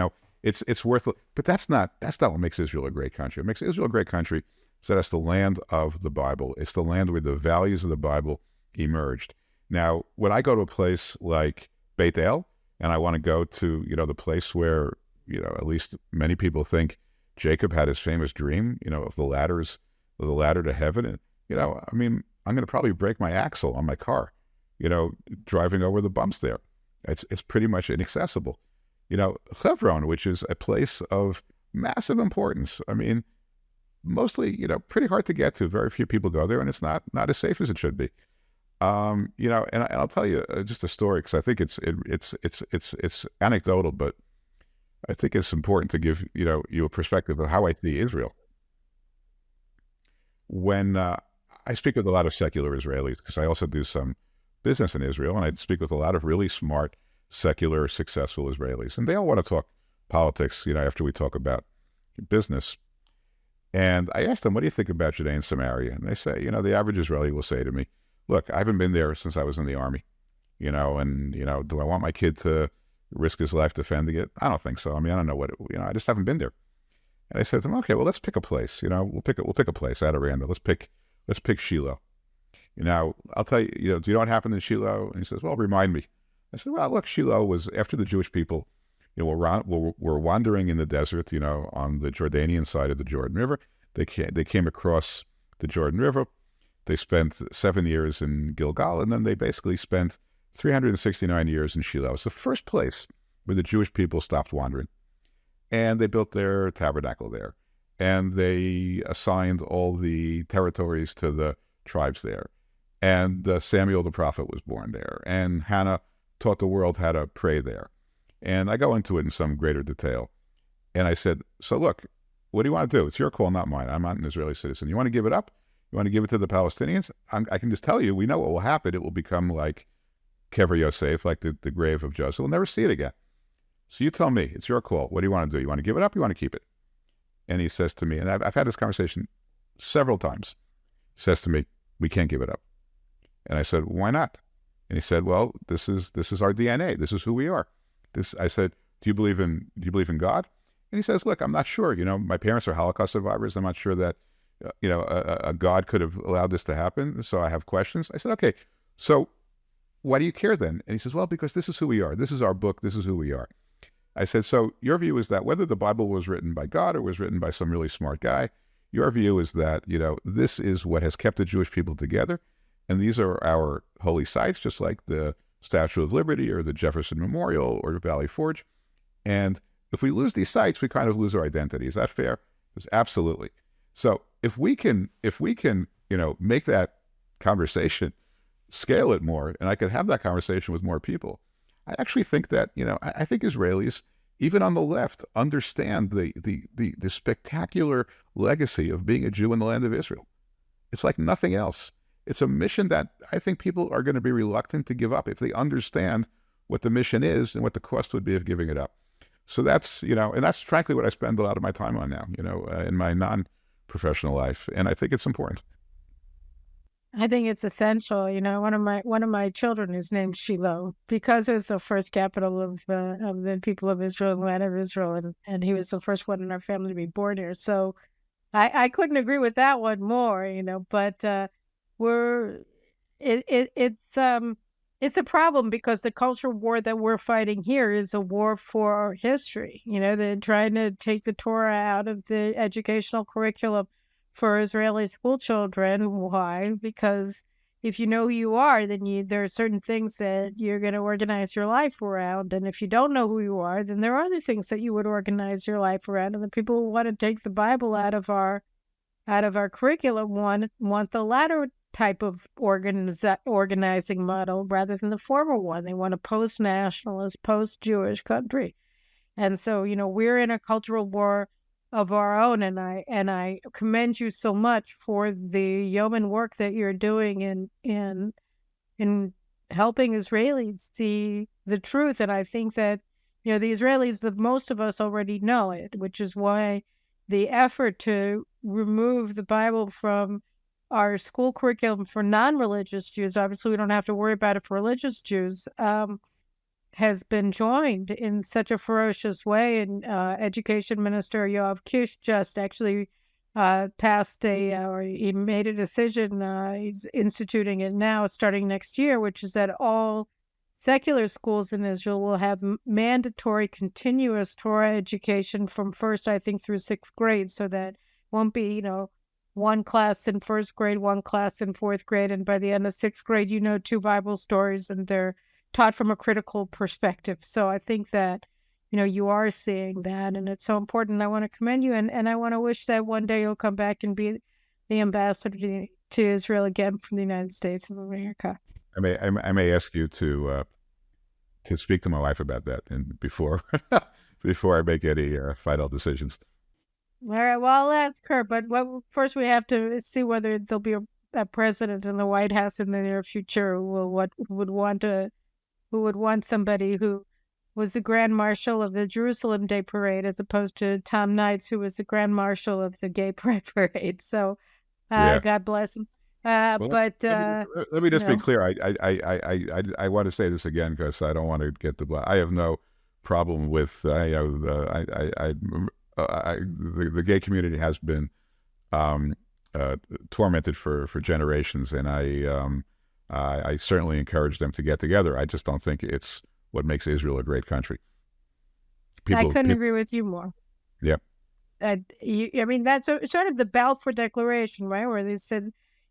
Speaker 2: it's worth it. But that's not what makes Israel a great country. What makes Israel a great country is that it's the land of the Bible. It's the land where the values of the Bible emerged. Now, when I go to a place like Beit El, and I want to go to, the place where, at least many people think Jacob had his famous dream, of the ladder to heaven. And, I mean, I'm going to probably break my axle on my car, driving over the bumps there. It's pretty much inaccessible. Hebron, which is a place of massive importance. I mean, mostly, pretty hard to get to. Very few people go there, and it's not as safe as it should be. And I'll tell you just a story, because I think it's anecdotal, but I think it's important to give you a perspective of how I see Israel. When I speak with a lot of secular Israelis, because I also do some business in Israel, and I speak with a lot of really smart, secular, successful Israelis, and they all want to talk politics, after we talk about business. And I asked them, what do you think about Judea and Samaria? And they say, the average Israeli will say to me, look, I haven't been there since I was in the army, and, do I want my kid to risk his life defending it? I don't think so. I mean, I don't know what I just haven't been there. And I said to them, okay, well, let's pick a place. We'll pick a place out of random. Let's pick Shiloh. I'll tell you. Do you know what happened in Shiloh? And he says, well, remind me. I said, well, look, Shiloh was after the Jewish people, were wandering in the desert, on the Jordanian side of the Jordan River. They came across the Jordan River. They spent 7 years in Gilgal, and then they basically spent 369 years in Shiloh. It's the first place where the Jewish people stopped wandering. And they built their tabernacle there. And they assigned all the territories to the tribes there. And Samuel the prophet was born there. And Hannah taught the world how to pray there. And I go into it in some greater detail. And I said, so look, what do you want to do? It's your call, not mine. I'm not an Israeli citizen. You want to give it up? You want to give it to the Palestinians? I can just tell you, we know what will happen. It will become like Kever Yosef, like the grave of Joseph. We'll never see it again. So you tell me, it's your call. What do you want to do? You want to give it up? You want to keep it? And he says to me, and I've had this conversation several times, he says to me, we can't give it up. And I said, why not? And he said, well, this is our DNA. This is who we are. I said, do you believe in God? And he says, look, I'm not sure. My parents are Holocaust survivors. I'm not sure that, a God could have allowed this to happen. So I have questions. I said, okay, so why do you care then? And he says, well, because this is who we are. This is our book. This is who we are. I said, so your view is that whether the Bible was written by God or was written by some really smart guy, your view is that, this is what has kept the Jewish people together. And these are our holy sites, just like the Statue of Liberty or the Jefferson Memorial or Valley Forge. And if we lose these sites, we kind of lose our identity. Is that fair? It's absolutely. So if we can, make that conversation, scale it more, and I could have that conversation with more people, I actually think that, I think Israelis, even on the left, understand the spectacular legacy of being a Jew in the land of Israel. It's like nothing else. It's a mission that I think people are going to be reluctant to give up if they understand what the mission is and what the cost would be of giving it up. So that's, and that's frankly what I spend a lot of my time on now, in my non-professional life. And I think it's important.
Speaker 1: I think it's essential. One of my children is named Shiloh because it was the first capital of the people of Israel, the land of Israel, and he was the first one in our family to be born here. So I couldn't agree with that one more. But it's a problem because the cultural war that we're fighting here is a war for our history. They're trying to take the Torah out of the educational curriculum for Israeli school children. Why? Because if you know who you are, then there are certain things that you're going to organize your life around. And if you don't know who you are, then there are other things that you would organize your life around. And the people who want to take the Bible out of our curriculum want the latter type of organizing model rather than the former one. They want a post-nationalist, post-Jewish country. And so, we're in a cultural war of our own, and I commend you so much for the yeoman work that you're doing in helping Israelis see the truth. And I think that, the Israelis, most of us already know it, which is why the effort to remove the Bible from our school curriculum for non-religious Jews, obviously we don't have to worry about it for religious Jews, has been joined in such a ferocious way. And Education Minister Yoav Kish just actually or he made a decision, he's instituting it now, starting next year, which is that all secular schools in Israel will have mandatory continuous Torah education from first, I think, through sixth grade, so that won't be, one class in first grade, one class in fourth grade, and by the end of sixth grade, two Bible stories, and they're taught from a critical perspective. So I think that, you are seeing that, and it's so important. I want to commend you, and I want to wish that one day you'll come back and be the ambassador to Israel again from the United States of America.
Speaker 2: I may ask you to speak to my wife about that, and before I make any final decisions.
Speaker 1: All right. Well, I'll ask her, but first we have to see whether there'll be a president in the White House in the near future who would want somebody who was the Grand Marshal of the Jerusalem Day Parade, as opposed to Tom Knights, who was the Grand Marshal of the Gay Pride Parade. So, God bless him.
Speaker 2: Well, let me just be clear. I want to say this again because I don't want to get I have no problem with the gay community has been tormented for generations, and I certainly encourage them to get together. I just don't think it's what makes Israel a great country.
Speaker 1: I couldn't agree with you more.
Speaker 2: Yeah.
Speaker 1: That's sort of the Balfour Declaration, right? Where they said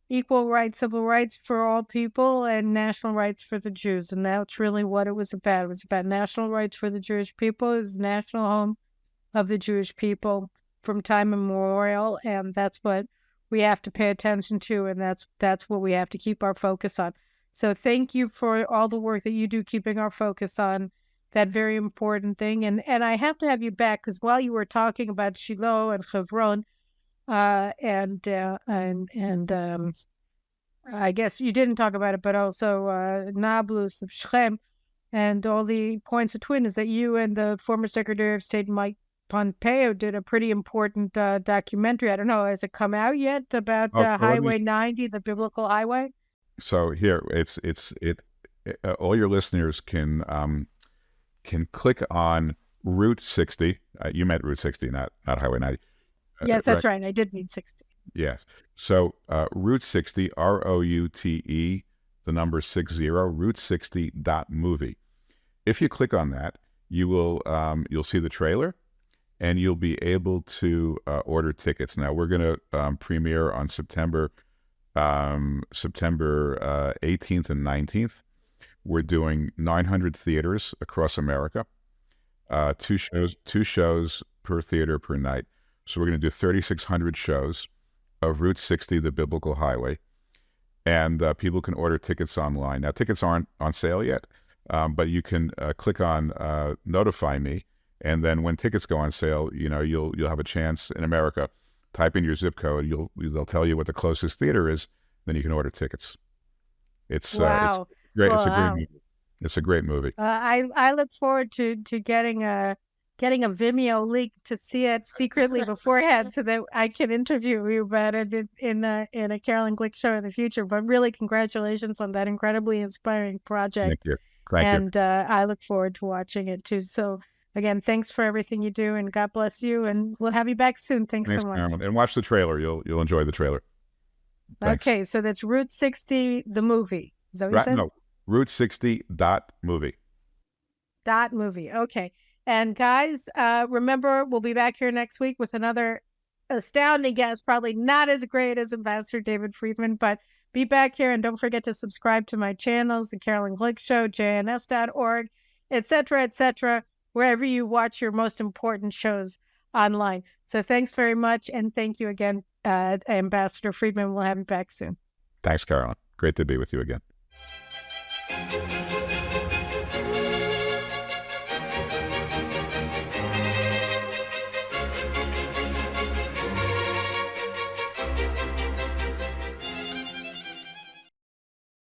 Speaker 1: equal rights, civil rights for all people, and national rights for the Jews. And that's really what it was about. It was about national rights for the Jewish people. It was national home of the Jewish people from time immemorial. And that's what we have to pay attention to. And that's what we have to keep our focus on. So thank you for all the work that you do, keeping our focus on that very important thing. And I have to have you back, because while you were talking about Shiloh and Hebron, and I guess you didn't talk about it, but also Nablus of Shechem and all the points between, is that you and the former Secretary of State Mike Pompeo did a pretty important documentary. I don't know, has it come out yet, about Highway 90, the biblical highway?
Speaker 2: So here, all your listeners can click on Route 60. You meant Route 60, not Highway 90.
Speaker 1: Yes, that's right. I did mean 60.
Speaker 2: Yes. So Route 60, ROUTE, the number 60, Route60.movie. If you click on that, you'll see the trailer, and you'll be able to order tickets. Now we're going to premiere on September 18th and 19th. We're doing 900 theaters across America, two shows per theater per night. So we're going to do 3,600 shows of Route 60, the biblical highway, and people can order tickets online. Now tickets aren't on sale yet, but you can click on Notify Me, and then when tickets go on sale, you'll have a chance in America. Type in your zip code. They'll tell you what the closest theater is. Then you can order tickets. It's
Speaker 1: wow.
Speaker 2: It's great.
Speaker 1: Wow.
Speaker 2: It's a great movie. It's a great movie.
Speaker 1: I look forward to getting a Vimeo link to see it secretly beforehand, so that I can interview you about it in a Caroline Glick Show in the future. But really, congratulations on that incredibly inspiring project.
Speaker 2: Thank you. Thank you.
Speaker 1: I look forward to watching it too. So again, thanks for everything you do, and God bless you. And we'll have you back soon. Thanks so much.
Speaker 2: Marilyn. And watch the trailer. You'll enjoy the trailer. Thanks.
Speaker 1: Okay, so that's Route 60, the movie. Is that what you said?
Speaker 2: No, Route60.movie.
Speaker 1: .movie. Okay. And guys, remember, we'll be back here next week with another astounding guest, probably not as great as Ambassador David Friedman, but be back here, and don't forget to subscribe to my channels, The Caroline Glick Show, jns.org, etc., wherever you watch your most important shows online. So thanks very much, and thank you again, Ambassador Friedman. We'll have you back soon.
Speaker 2: Thanks, Caroline. Great to be with you again.